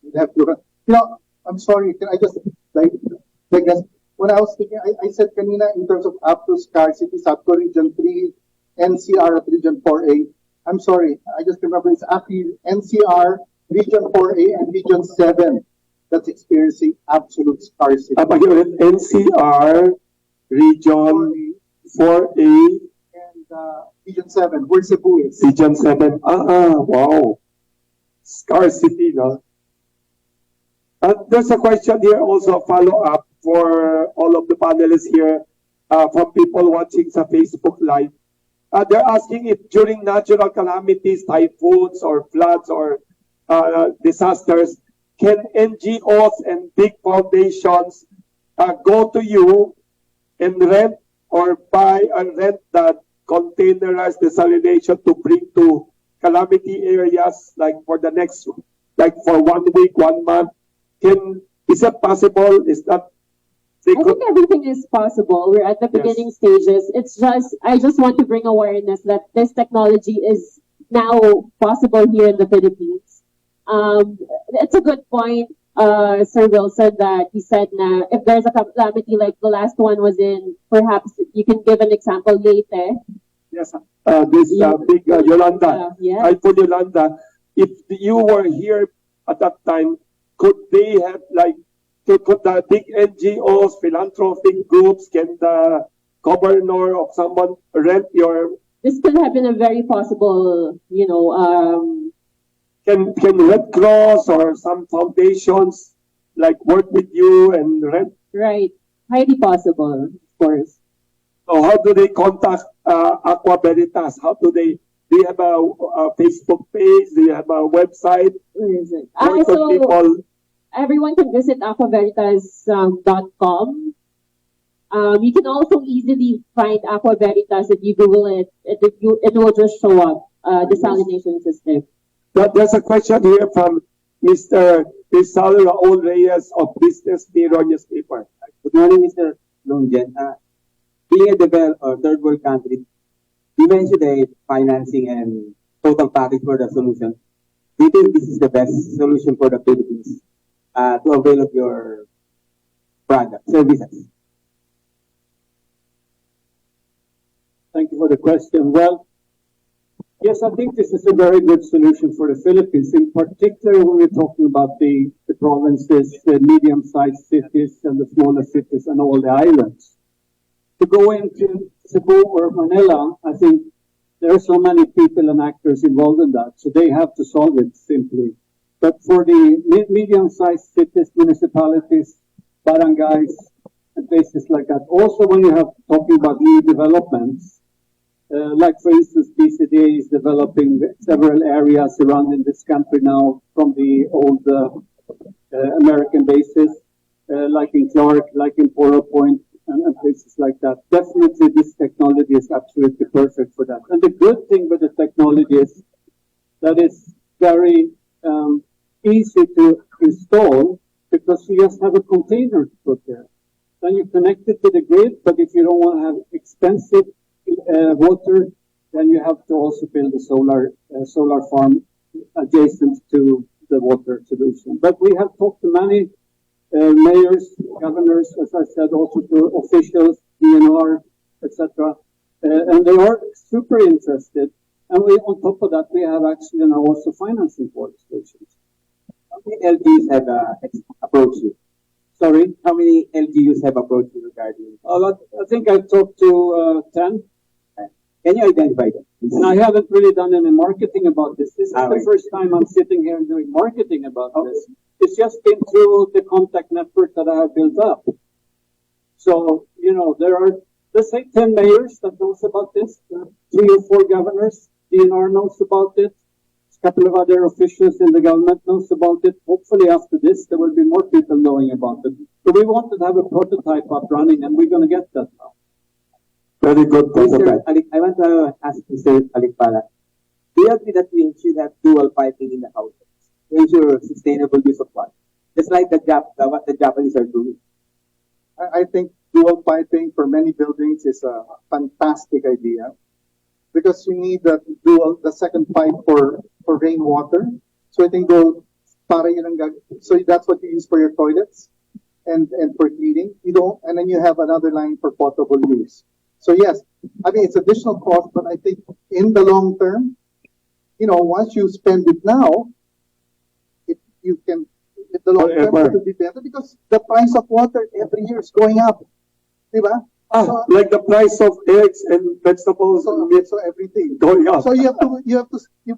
you have to, I'm sorry, can I just digress? When I was speaking, I said kanina in terms of up to scarcity, SAPCO Region 3, NCR at Region 4A. I'm sorry, I just remember it's actually NCR, Region 4A, and Region 7 that's experiencing absolute scarcity. NCR, Region 4A, and Region 7, where Cebu is. Region 7, wow. Scarcity, no? There's a question here, also a follow-up for all of the panelists here from people watching sa Facebook Live. They're asking if during natural calamities, typhoons, or floods, or disasters, can NGOs and big foundations go to you and rent or buy and rent the containerized desalination to bring to calamity areas, like for the next, like for 1 week, 1 month? Is that possible? Is that I think everything is possible. We're at the beginning stages. I just want to bring awareness that this technology is now possible here in the Philippines. It's a good point, Sir Wilson, that he said na if there's a calamity like the last one was in, perhaps you can give an example later. Yes, this big Yolanda. Yes. I told Yolanda, if you were here at that time, could they have could the big NGOs, philanthropic groups, can the governor or someone rent your? This could have been a very possible, Can Red Cross or some foundations work with you and rent? Right, highly possible, of course. So how do they contact Aqua Veritas? Do you have a Facebook page? Do you have a website? Where is it? Where could people? Everyone can visit aquaveritas.com. You can also easily find Aqua Veritas if you Google it. It will just show up, desalination system. There's a question here from Mr. Rizal Raul Reyes of Business Bureau newspaper. Good morning, Mr. Longgen. Being a third world country, you mentioned the financing and total package for the solution. Do you think this is the best solution for the Philippines to avail of your product, services? Thank you for the question. Well, yes, I think this is a very good solution for the Philippines, in particular when we're talking about the provinces, the medium-sized cities and the smaller cities and all the islands. To go into Cebu or Manila, I think there are so many people and actors involved in that, so they have to solve it simply. But for the medium-sized cities, municipalities, barangays, and places like that, also when you have talking about new developments, like for instance, PCDA is developing several areas surrounding this country now from the old American bases, like in Clark, like in Foru Point, and places like that. Definitely this technology is absolutely perfect for that. And the good thing with the technology is that it's very easy to install because you just have a container to put there. Then you connect it to the grid, but if you don't want to have expensive water, then you have to also build a solar farm adjacent to the water solution. But we have talked to many mayors, governors, as I said, also to officials, DNR, etc. And they are super interested. And on top of that, we have actually now also financing for the stations. How many LGUs have approached you? Sorry? How many LGUs have approached you regarding? I think I've talked to 10. Can you identify them? And I haven't really done any marketing about this. This is the first time I'm sitting here and doing marketing about this. It's just been through the contact network that I have built up. So, there are, let's say, 10 mayors that knows about this, 3 or 4 governors, DNR knows about it, a couple of other officials in the government knows about it. Hopefully after this, there will be more people knowing about it. So we wanted to have a prototype up running, and we're going to get that now. Very good prototype. I want to ask Mr. Alikpala, do you agree that we should have dual piping in the houses to ensure sustainable use of water, just like what the Japanese are doing? I think dual piping for many buildings is a fantastic idea because you need the second pipe for rainwater. So I think so that's what you use for your toilets and for cleaning. And then you have another line for potable use. So yes, I mean, it's additional cost, but I think in the long term, once you spend it now, the long term it will be better because the price of water every year is going up. Diba? Like the price of eggs and vegetables, so everything going up. So you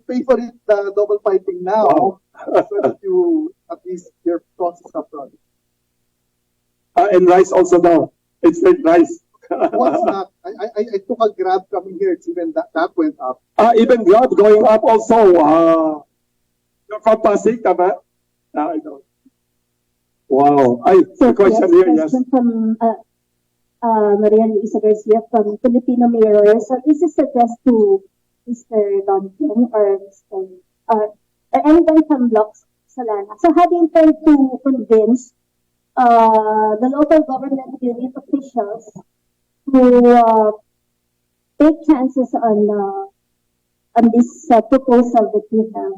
pay for it double piping now, so that you at least your costs is upfront. And rice also now. It's like rice. What's not? I took a Grab coming here. It's even that went up. Even Grab going up also. You're from Pasig, tama? I know. Wow. Question here, yes. Question from Maria Luisa Garcia from Filipino Mirror. So this is addressed to Mr. Donkin or anyone from Blocks Salana. So how do you intend to convince the local government unit officials to take chances on this proposal that you have?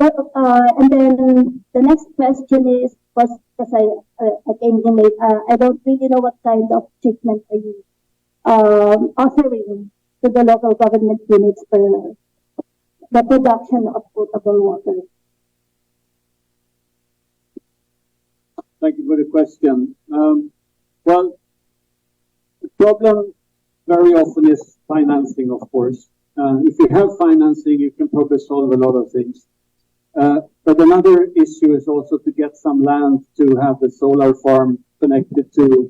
But, and then the next question is, because I came in late, I don't really know what kind of treatment are you offering to the local government units for the production of potable water. Thank you for the question. Well, the problem very often is financing, of course. If you have financing, you can probably solve a lot of things. But another issue is also to get some land to have the solar farm connected to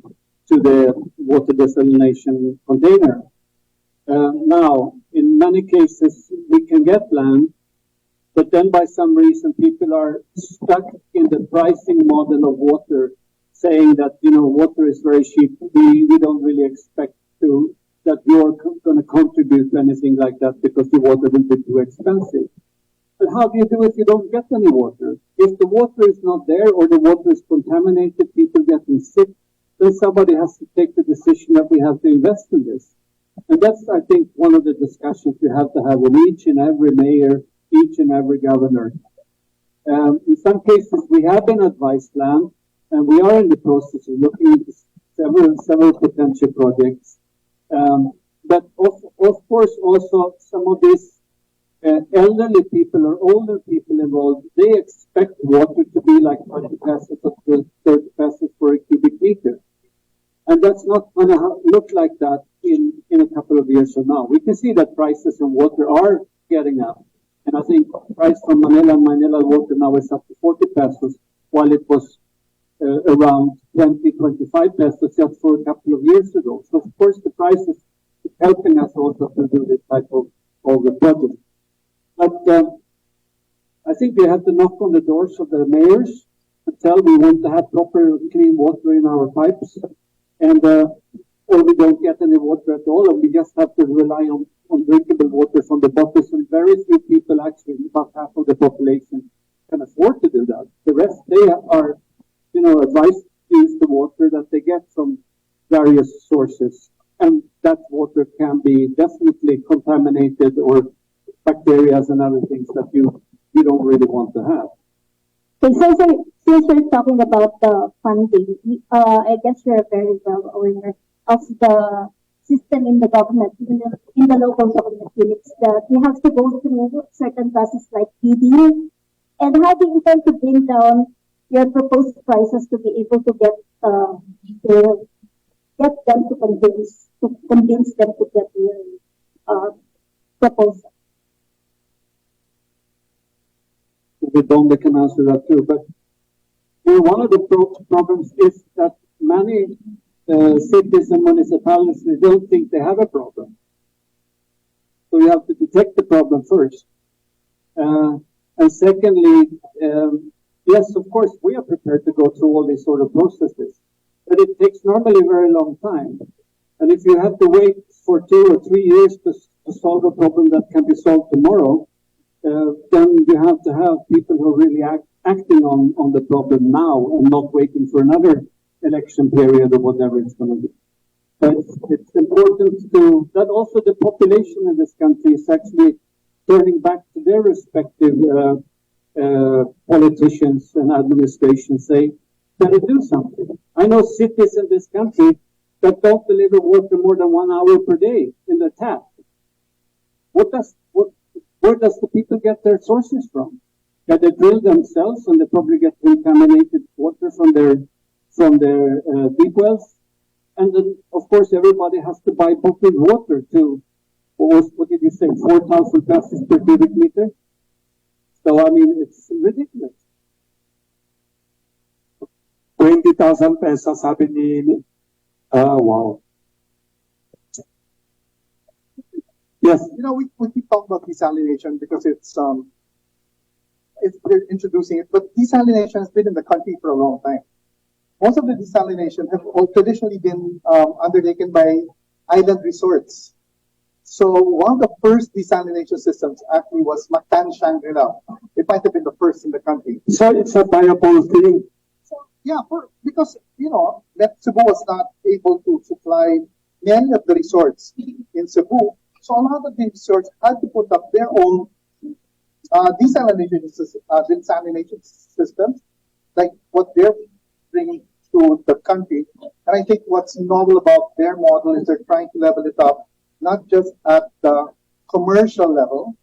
the water desalination container. Now, in many cases, we can get land, but then by some reason, people are stuck in the pricing model of water, saying that, water is very cheap. We don't really expect that you're going to contribute to anything like that because the water will be too expensive. But how do you do if you don't get any water? If the water is not there or the water is contaminated, people getting sick, then somebody has to take the decision that we have to invest in this. And that's, I think, one of the discussions we have to have with each and every mayor, each and every governor. In some cases, we have been advised land, and we are in the process of looking into several potential projects. But of course, also some of these elderly people or older people involved, they expect water to be like 20 pesos or 30 pesos for a cubic meter. And that's not going to look like that in a couple of years from now. We can see that prices on water are getting up. And I think price from Manila water now is up to 40 pesos, while it was around 20, 25 pesos just for a couple of years ago. So of course the price is helping us also to do this type of the project. But I think we have to knock on the doors of the mayors to tell we want to have proper clean water in our pipes, and or we don't get any water at all, and we just have to rely on drinkable water from the bottles. And very few people, actually, about half of the population, can afford to do that. The rest, they are, advised to use the water that they get from various sources, and that water can be definitely contaminated or bacteria and other things that you don't really want to have. Okay, so since we're talking about the funding, I guess you're very well aware of the system in the government, in the local government units, that you have to go through certain processes like bidding. And how do you intend to bring down your proposed prices to be able to get them to convince them to get your proposal? The Donde can answer that too. But one of the problems is that many cities and municipalities, they don't think they have a problem. So you have to detect the problem first. And secondly, yes, of course, we are prepared to go through all these sort of processes, but it takes normally a very long time. And if you have to wait for 2 or 3 years to solve a problem that can be solved tomorrow, then you have to have people who are really acting on the problem now and not waiting for another election period or whatever it's going to be. But it's important that also the population in this country is actually turning back to their respective politicians and administrations, say, better do something. I know cities in this country that don't deliver water more than 1 hour per day in the tap. Where does the people get their sources from? That they drill themselves and they probably get contaminated water from their deep wells. And then, of course, everybody has to buy bottled water to, what did you say, 4,000 pesos per cubic meter? So, I mean, it's ridiculous. 20,000 pesos, sabi ni, wow. Yes, we keep talking about desalination because they're introducing it, but desalination has been in the country for a long time. Most of the desalination have traditionally been undertaken by island resorts. So one of the first desalination systems actually was Mactan Shangri-La. It might have been the first in the country. So it's a viable thing. So yeah, because that Cebu was not able to supply many of the resorts in Cebu. So a lot of the resorts had to put up their own desalination systems, like what they're bringing to the country. And I think what's novel about their model is they're trying to level it up, not just at the commercial level,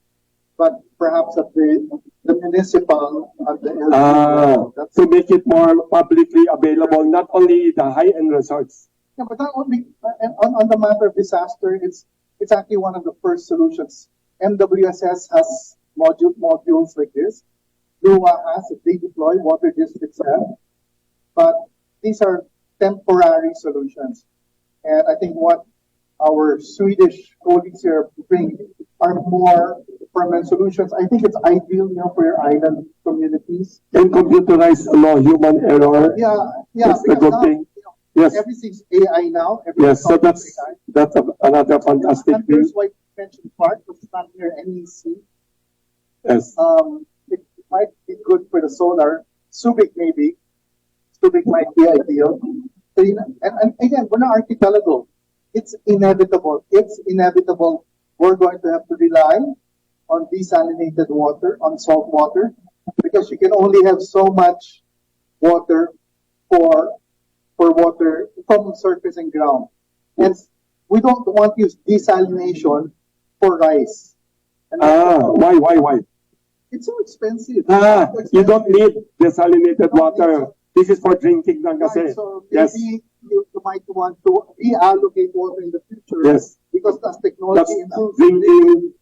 but perhaps at the municipal, at the LGU level. To make it more publicly available, not only the high-end resorts. Yeah, but not only on the matter of disaster, it's actually one of the first solutions. MWSS has modules like this. LUA has, if they deploy, water districts have. But these are temporary solutions. And I think what our Swedish colleagues here bring are more permanent solutions. I think it's ideal, for your island communities. And computerized, human error. Yeah. That's a good thing. Yes. Everything's AI now. Yes, so that's another fantastic and thing. there's why you mentioned part, which is not near NEC. Yes. It might be good for the solar. Subic maybe. Subic might be ideal. So, and again, we're not archipelago. It's inevitable. We're going to have to rely on desalinated water, on salt water, because you can only have so much water for water from surface and ground. And we don't want to use desalination for rice. And Why? It's so expensive. You don't need desalinated water. This is for drinking lang kasi. Right, so maybe you might want to reallocate water in the future. Yes. Because as technology improves, drinking.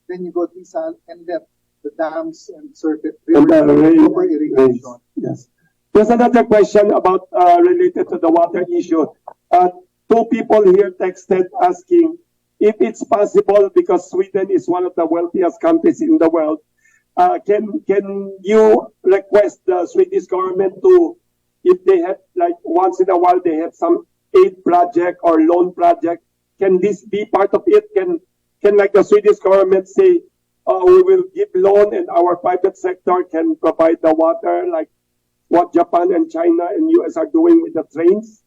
then you go desal and then the dams and circuit And the river irrigation. Yes. There's another question about related to the water issue. Two people here texted asking if it's possible, because Sweden is one of the wealthiest countries in the world. Can you request the Swedish government to, if they have, like once in a while they have some aid project or loan project, can this be part of it? Can like the Swedish government say, we will give loan and our private sector can provide the water, like what Japan and China and US are doing with the trains?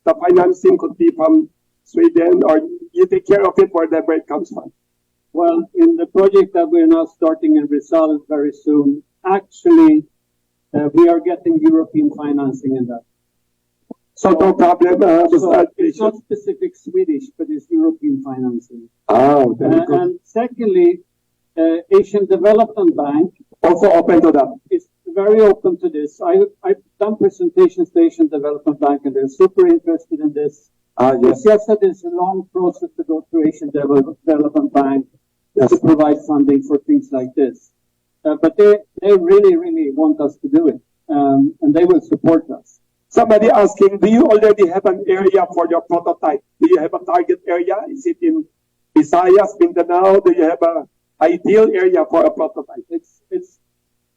The financing could be from Sweden, or you take care of it wherever it comes from. Well, in the project that we're now starting in Rizal very soon, actually, we are getting European financing in that. So no problem. It's not specific Swedish, but it's European financing. Oh, very good. And secondly, Asian Development Bank also open to that. Is very open to this. I've done presentations to Asian Development Bank, and they're super interested in this. Yes. It's just that it's a long process to go through Asian Development Bank to provide funding for things like this. But they really, really want us to do it, and they will support us. Somebody asking, do you already have an area for your prototype? Do you have a target area? Is it in Visayas, Mindanao? Do you have an ideal area for a prototype? It's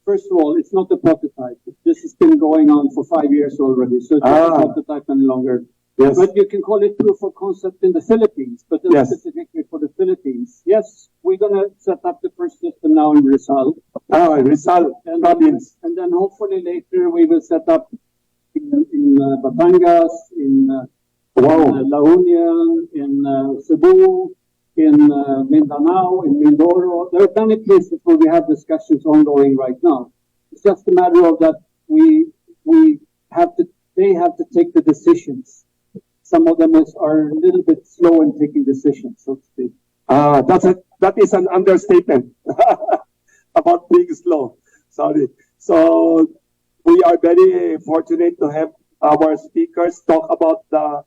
first of all, it's not a prototype. This has been going on for 5 years already, so it's not a prototype any longer. Yes. But you can call it proof of concept in the Philippines, but specifically for the Philippines. Yes, we're going to set up the first system now in Rizal. Rizal province. And then hopefully later we will set up in Batangas, in La Union, in Cebu, in Mindanao, in Mindoro. There are many places where we have discussions ongoing right now. It's just a matter of that they have to take the decisions. Some of them are a little bit slow in taking decisions, so to speak. That is an understatement about being slow. Sorry. So we are very fortunate to have our speakers talk about the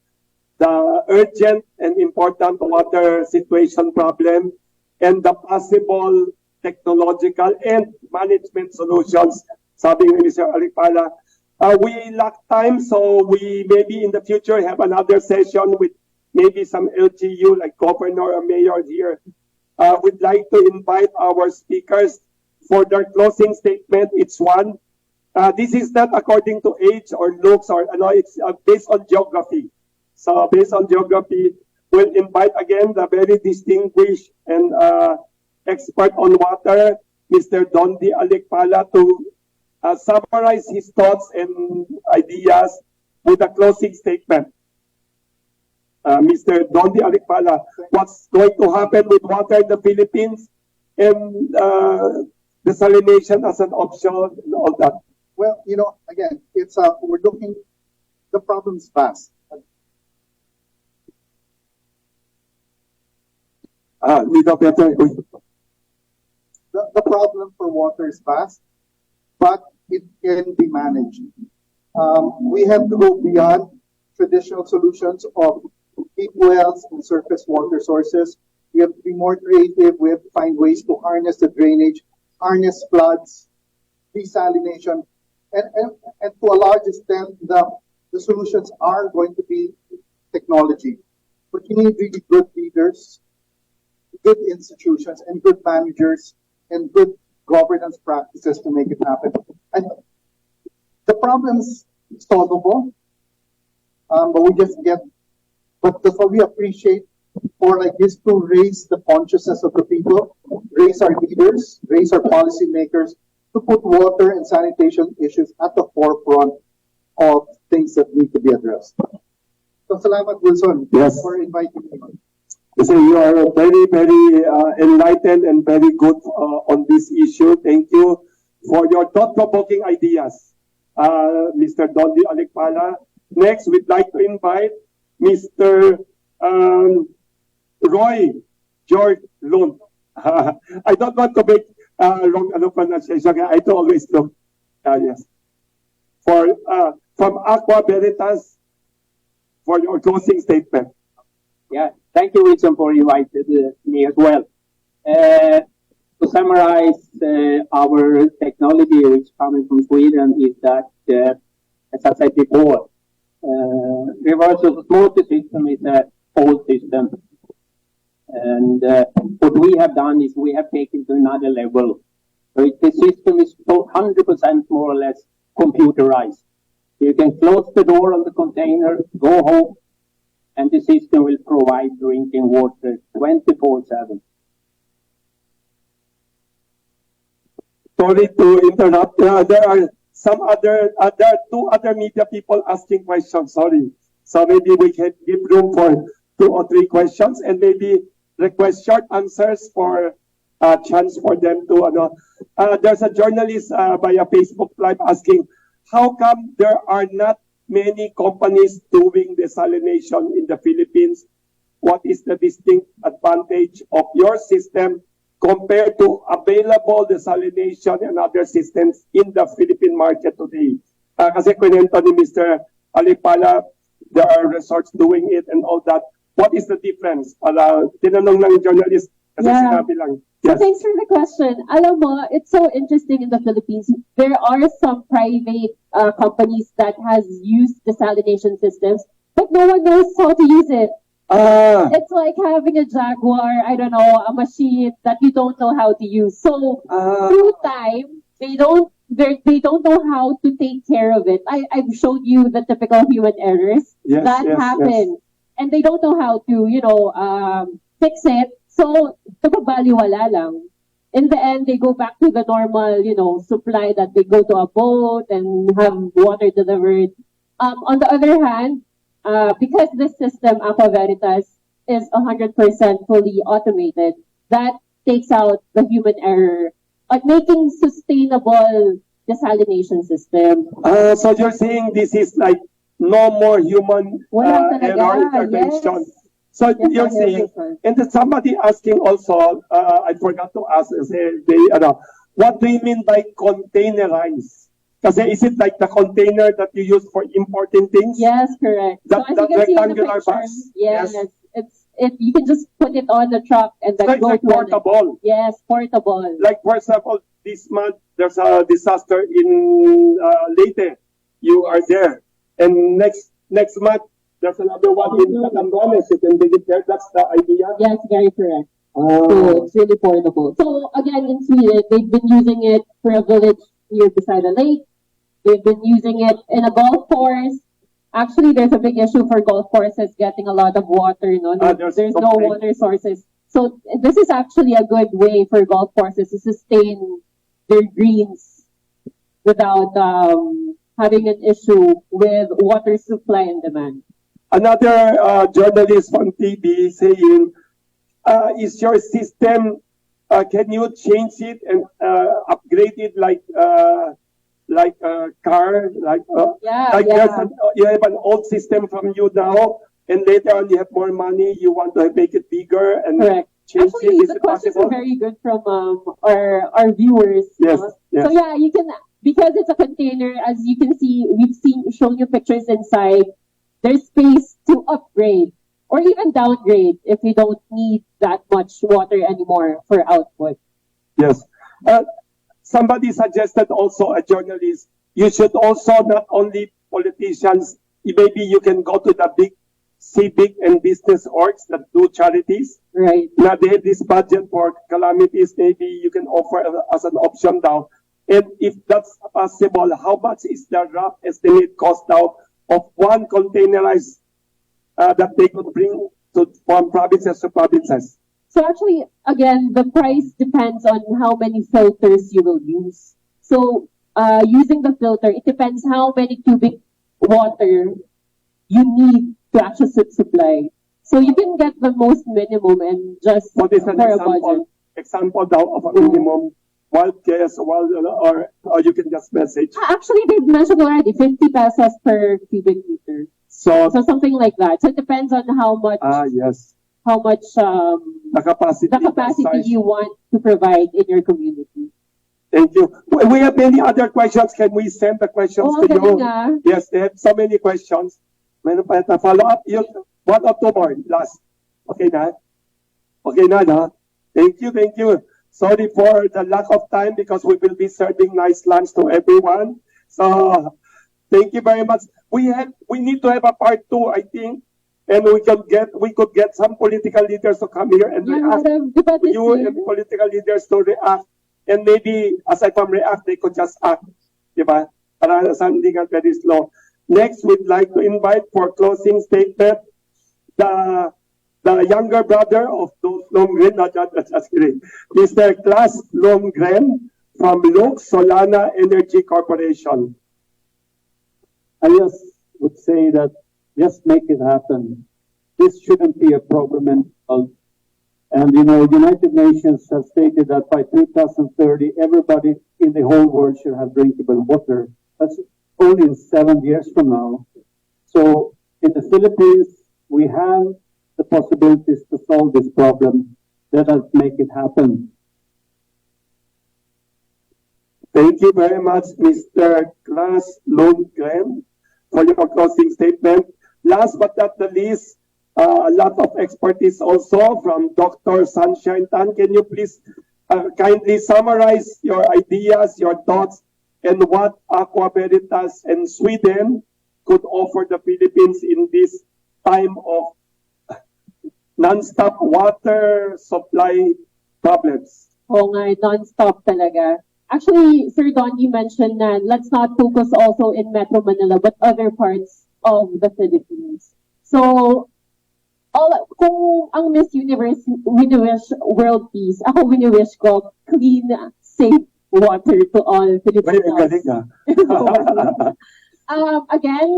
urgent and important water situation problem and the possible technological and management solutions. Sabi ni Mr. Alikpala, we lack time, so we maybe in the future have another session with maybe some LGU like governor or mayor here. We'd like to invite our speakers for their closing statement. It's one. This is not according to age or looks or it's based on geography. So based on geography, we'll invite again the very distinguished and expert on water, Mr. Dondi Alikpala, to summarize his thoughts and ideas with a closing statement. Mr. Dondi Alikpala, what's going to happen with water in the Philippines and desalination as an option and all that? Well, again, it's we're looking. The problem's vast. The problem for water is vast, but it can be managed. We have to go beyond traditional solutions of deep wells and surface water sources. We have to be more creative. We have to find ways to harness the drainage, harness floods, desalination, and to a large extent, the solutions are going to be technology. But you need really good leaders, good institutions, and good managers, and good governance practices to make it happen. And the problem's solvable, but we just get. But that's what we appreciate for like this to raise the consciousness of the people, raise our leaders, raise our policymakers to put water and sanitation issues at the forefront of things that need to be addressed. So, salamat Wilson for inviting me. So you are very, very enlightened and very good on this issue. Thank you for your thought-provoking ideas, Mr. Dondi Alikpala. Next, we'd like to invite Mr. Roy George Lund. I don't want to make wrong pronunciation. I do always look. Yes. From Aqua Veritas for your closing statement. Yeah, thank you, Wilson, for inviting me as well. To summarize, our technology, which coming from Sweden, is that, as I said before, reverse osmosis system is an old system. And what we have done is we have taken to another level. So the system is 100% more or less computerized. You can close the door on the container, go home, and the system will provide drinking water 24/7. Sorry to interrupt. There are there are two other media people asking questions. Sorry. So maybe we can give room for 2 or 3 questions and maybe request short answers for a chance for them to. There's a journalist via Facebook Live asking, how come there are not many companies doing desalination in the Philippines? What is the distinct advantage of your system compared to available desalination and other systems in the Philippine market today? Kasi kwento ni Mr. Alikpala, there are resorts doing it and all that. What is the difference? Tinanong ng journalist kasi sinabi lang. Yes. So thanks for the question. Alam mo, it's so interesting in the Philippines. There are some private companies that has used desalination systems, but no one knows how to use it. It's like having a Jaguar, I don't know, a machine that you don't know how to use. So through time, they don't know how to take care of it. I've showed you the typical human errors that happen, and they don't know how to, fix it. So napabaliwala lang. In the end, they go back to the normal, supply that they go to a boat and have water delivered. On the other hand, because this system, Aqua Veritas, is 100% fully automated, that takes out the human error on making sustainable desalination system. So you're saying this is like no more human error intervention. Yes. So you're saying, and then somebody asking also, I forgot to ask, what do you mean by containerized? Kasi is it like the container that you use for importing things? Yes, correct. That rectangular box? Yes. You can just put it on the truck and then go like to portable. Yes, portable. Like for example, this month there's a disaster in Leyte. You are there, and next month there's another one in Catanduanes. You can visit there. That's the idea. Yes, very correct. So it's really portable. So again, in Sweden, they've been using it for a village here beside a lake. They've been using it in a golf course. Actually, there's a big issue for golf courses getting a lot of water. There's no water sources. So this is actually a good way for golf courses to sustain their greens without having an issue with water supply and demand. Another journalist from TV saying, is your system, can you change it and upgrade it like a car, you have an old system from you now, and later on you have more money, you want to make it bigger and Correct. change Actually, it. Is the it questions possible? are very good from our viewers. Yes, yes. So yeah, you can, because it's a container, as you can see, shown you pictures inside. There's space to upgrade or even downgrade if you don't need that much water anymore for output. Yes. Somebody suggested also, a journalist, you should also not only politicians, maybe you can go to the big civic and business orgs that do charities. Right. Now they have this budget for calamities, maybe you can offer as an option now. And if that's possible, how much is the rough estimate cost now of one containerized that they could bring from provinces to provinces? So actually, again, the price depends on how many filters you will use. So using the filter, it depends how many cubic water you need to actually supply. So you can get the most minimum and just What is an for a budget. example now of a minimum? Wild guess, or you can just message. Actually, they've mentioned already 50 pesos per cubic meter. So something like that. So it depends on how much. Yes. How much the capacity you want to provide in your community. Thank you. We have many other questions. Can we send the questions to you? Nga. Yes, they have so many questions. Meron pa ito. Follow up. One or two more. Last. Okay na? Okay na, no? Thank you, thank you. Sorry for the lack of time because we will be serving nice lunch to everyone. So, thank you very much. We need to have a part 2, I think. And we could get some political leaders to come here and react. You and political leaders to react. And maybe, aside from react, they could just act. Diba? Para sa hindi nga very slow. Next, we'd like to invite for closing statement the younger brother of those Longren, just kidding, Mr. Klaas Longren from Lok Solana Energy Corporation. I just would say that just make it happen. This shouldn't be a problem. And United Nations has stated that by 2030, everybody in the whole world should have drinkable water. That's only in 7 years from now. So in the Philippines, we have the possibilities to solve this problem. Let us make it happen. Thank you very much, Mr. Klaas Lundgren, for your closing statement. Last but not the least, a lot of expertise also from Dr. Sunshine Tan. Can you please kindly summarize your ideas, your thoughts, and what Aqua Veritas and Sweden could offer the Philippines in this time of non-stop water supply problems? Oo nga, non-stop talaga. Actually, Sir Don, you mentioned na let's not focus also in Metro Manila but other parts of the Philippines. So, kung ang Miss Universe wini-wish world peace, ako wini-wish ko clean, safe water to all Filipinos. Again,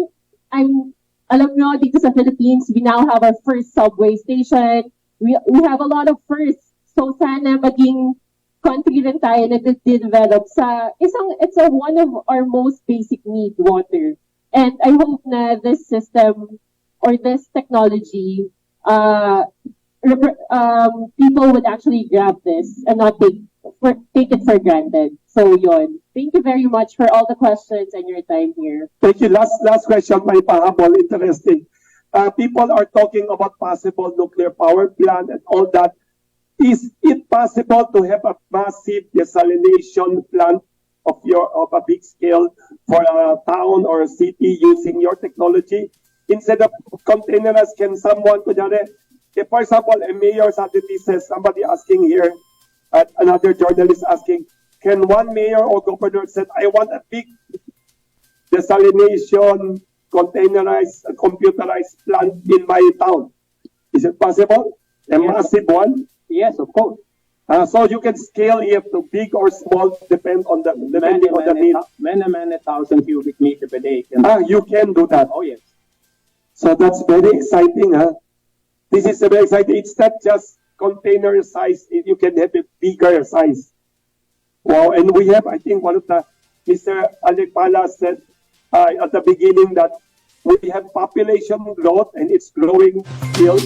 alam nyo, dito sa Philippines, we now have our first subway station. We have a lot of firsts. So sana maging country rin tayo na develop sa it's one of our most basic need, water. And I hope na this system or this technology, people would actually grab this and not take it for granted. So yon. Thank you very much for all the questions and your time here. Thank you. Last question, may pahabol. Interesting. People are talking about possible nuclear power plant and all that. Is it possible to have a massive desalination plant of a big scale for a town or a city using your technology? Instead of containers, can someone, if for example, a mayor suddenly says, somebody asking here, another journalist asking, can one mayor or governor said, I want a big desalination, containerized, computerized plant in my town? Is it possible? A massive one? Yes, of course. So you can scale it to big or small, depending on the need. Many thousand cubic meter per day. You can do that. Oh yes. So that's very exciting, huh? This is very exciting. It's not just container size. You can have a bigger size. Wow, and we have, I think, one of the, Mr. Alekpala said at the beginning that we have population growth and it's growing still.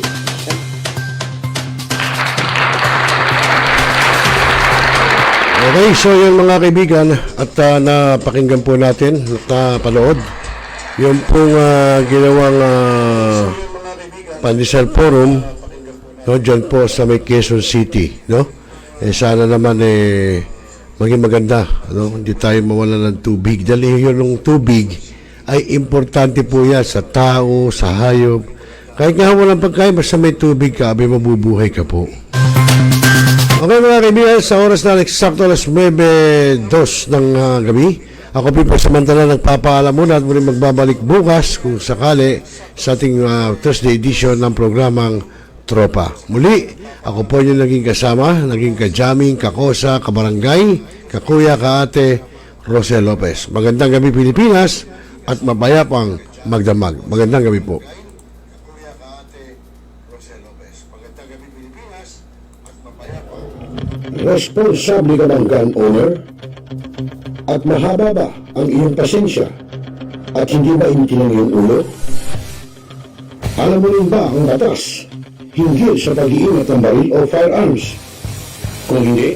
Okay, so yun mga kaibigan, at napakinggan po natin at napanood yung pong ginawang Pandesal Forum, no, dyan po sa may Quezon City, no? Sana naman maging maganda, no? Hindi tayo mawala ng tubig dahil yun ng tubig ay importante po yan sa tao, sa hayop. Kahit nga walang pagkain, basta may tubig ka, abay mabubuhay ka po. Okay mga kaibigan, sa oras na eksakto alas 9:02 ng gabi, ako po samantala nagpapaalam muna at muli magbabalik bukas kung sakali sa ating Thursday edition ng programang T.R.O.P.A. Muli, ako po yung naging kasama, naging kajaming, kakosa, kabarangay, kakuya, kaate, ROCEL LOPEZ. Magandang gabi Pilipinas at mapayapang magdamag. Magandang gabi po. Responsable ka bang gun owner? At mahaba ba ang iyong pasensya? At hindi ba intin ang iyong ulo? Alam mo rin ba ang batas hinggil sa pag-iingat ng baril o firearms? Kung hindi,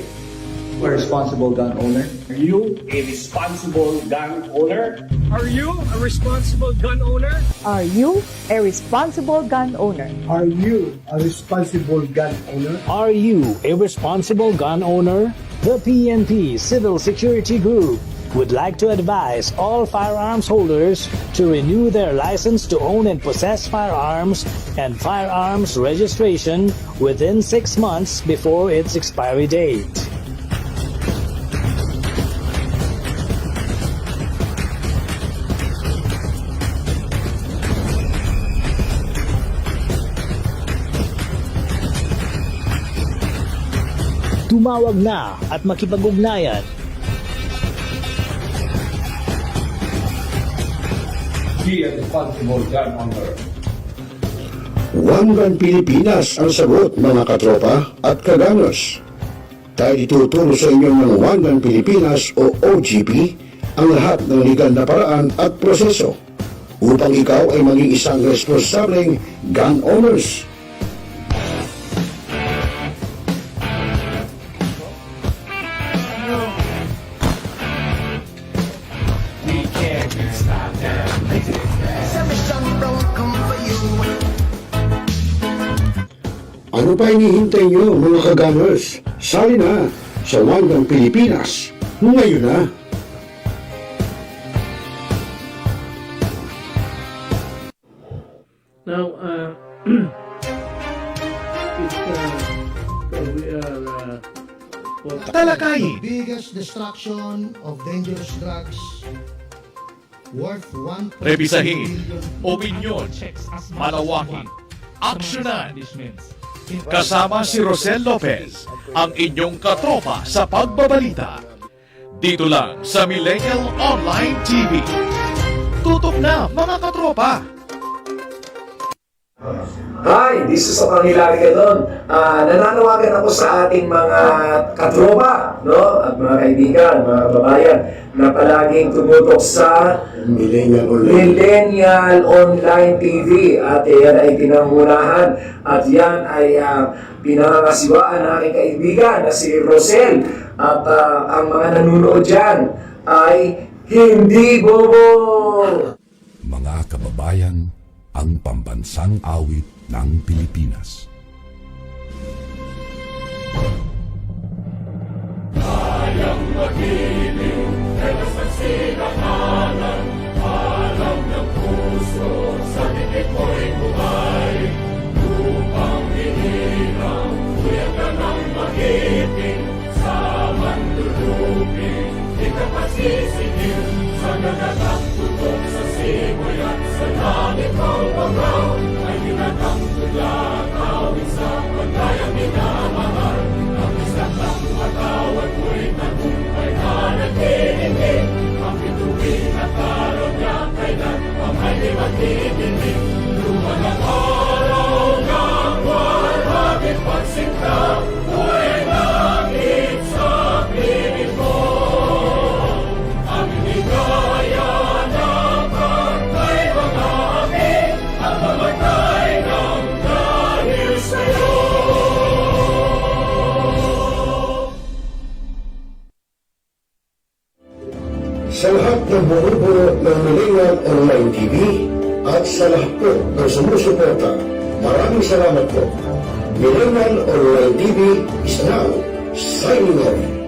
a responsible gun owner? Are you a responsible gun owner? Are you a responsible gun owner? Are you a responsible gun owner? Are you a responsible gun owner? Are you a responsible gun owner? The PNP Civil Security Group would like to advise all firearms holders to renew their license to own and possess firearms and firearms registration within 6 months before its expiry date. Tumawag na at makipag-ugnayan. Be a responsible gun owner. One Gun Pilipinas ang sagot mga katropa at kagangers. Tayo ituturo sa inyo ng One Gun Pilipinas o OGP ang lahat ng legal na paraan at proseso upang ikaw ay maging isang responsableng gun owners. Ano pa hinihintay nyo mga kagamers? Sali na sa One Gun Pilipinas ngayon na! Now, we are Talakayin. The biggest destruction of dangerous drugs worth 1. Rebisahin. Opinyon. Malawaking. Aksyonan. Kasama si ROCEL LOPEZ, ang inyong katropa sa pagbabalita. Dito lang sa Millennial Online TV. Tutok na mga katropa! Hi, this is Hilary Gadon. Nananawagan ako sa ating mga katropa, no? At mga kaibigan, mga kababayan na palaging tumutok sa Millennial Online TV. At yan ay pinangunahan at yan ay pinangangasiwaan ng aking kaibigan na si ROCEL. At ang mga nanunood dyan ay hindi bobo! Mga kababayan, ang pambansang awit ng Pilipinas. Kayang magiliw, pero sa sinakalan, alam ng puso, sa titik mo'y buhay. Lupang hinirang, kuya ka ng magiting, sa mandulupin, di ka pasisigil, sa nagatak tutok sa simoy at sa langit ng bangaw, ay hinatang tula, tawid sa pagkayang minamahal. Ang isang ng matawad mo'y tagumpay na nagtitingin, ang bituin at araw niya kailan ang may magtitingin. Sa lahat ng bumubuo ng Millennial Online TV at sa lahat po ng sumusuporta, maraming salamat po. Millennial Online TV is now signing off.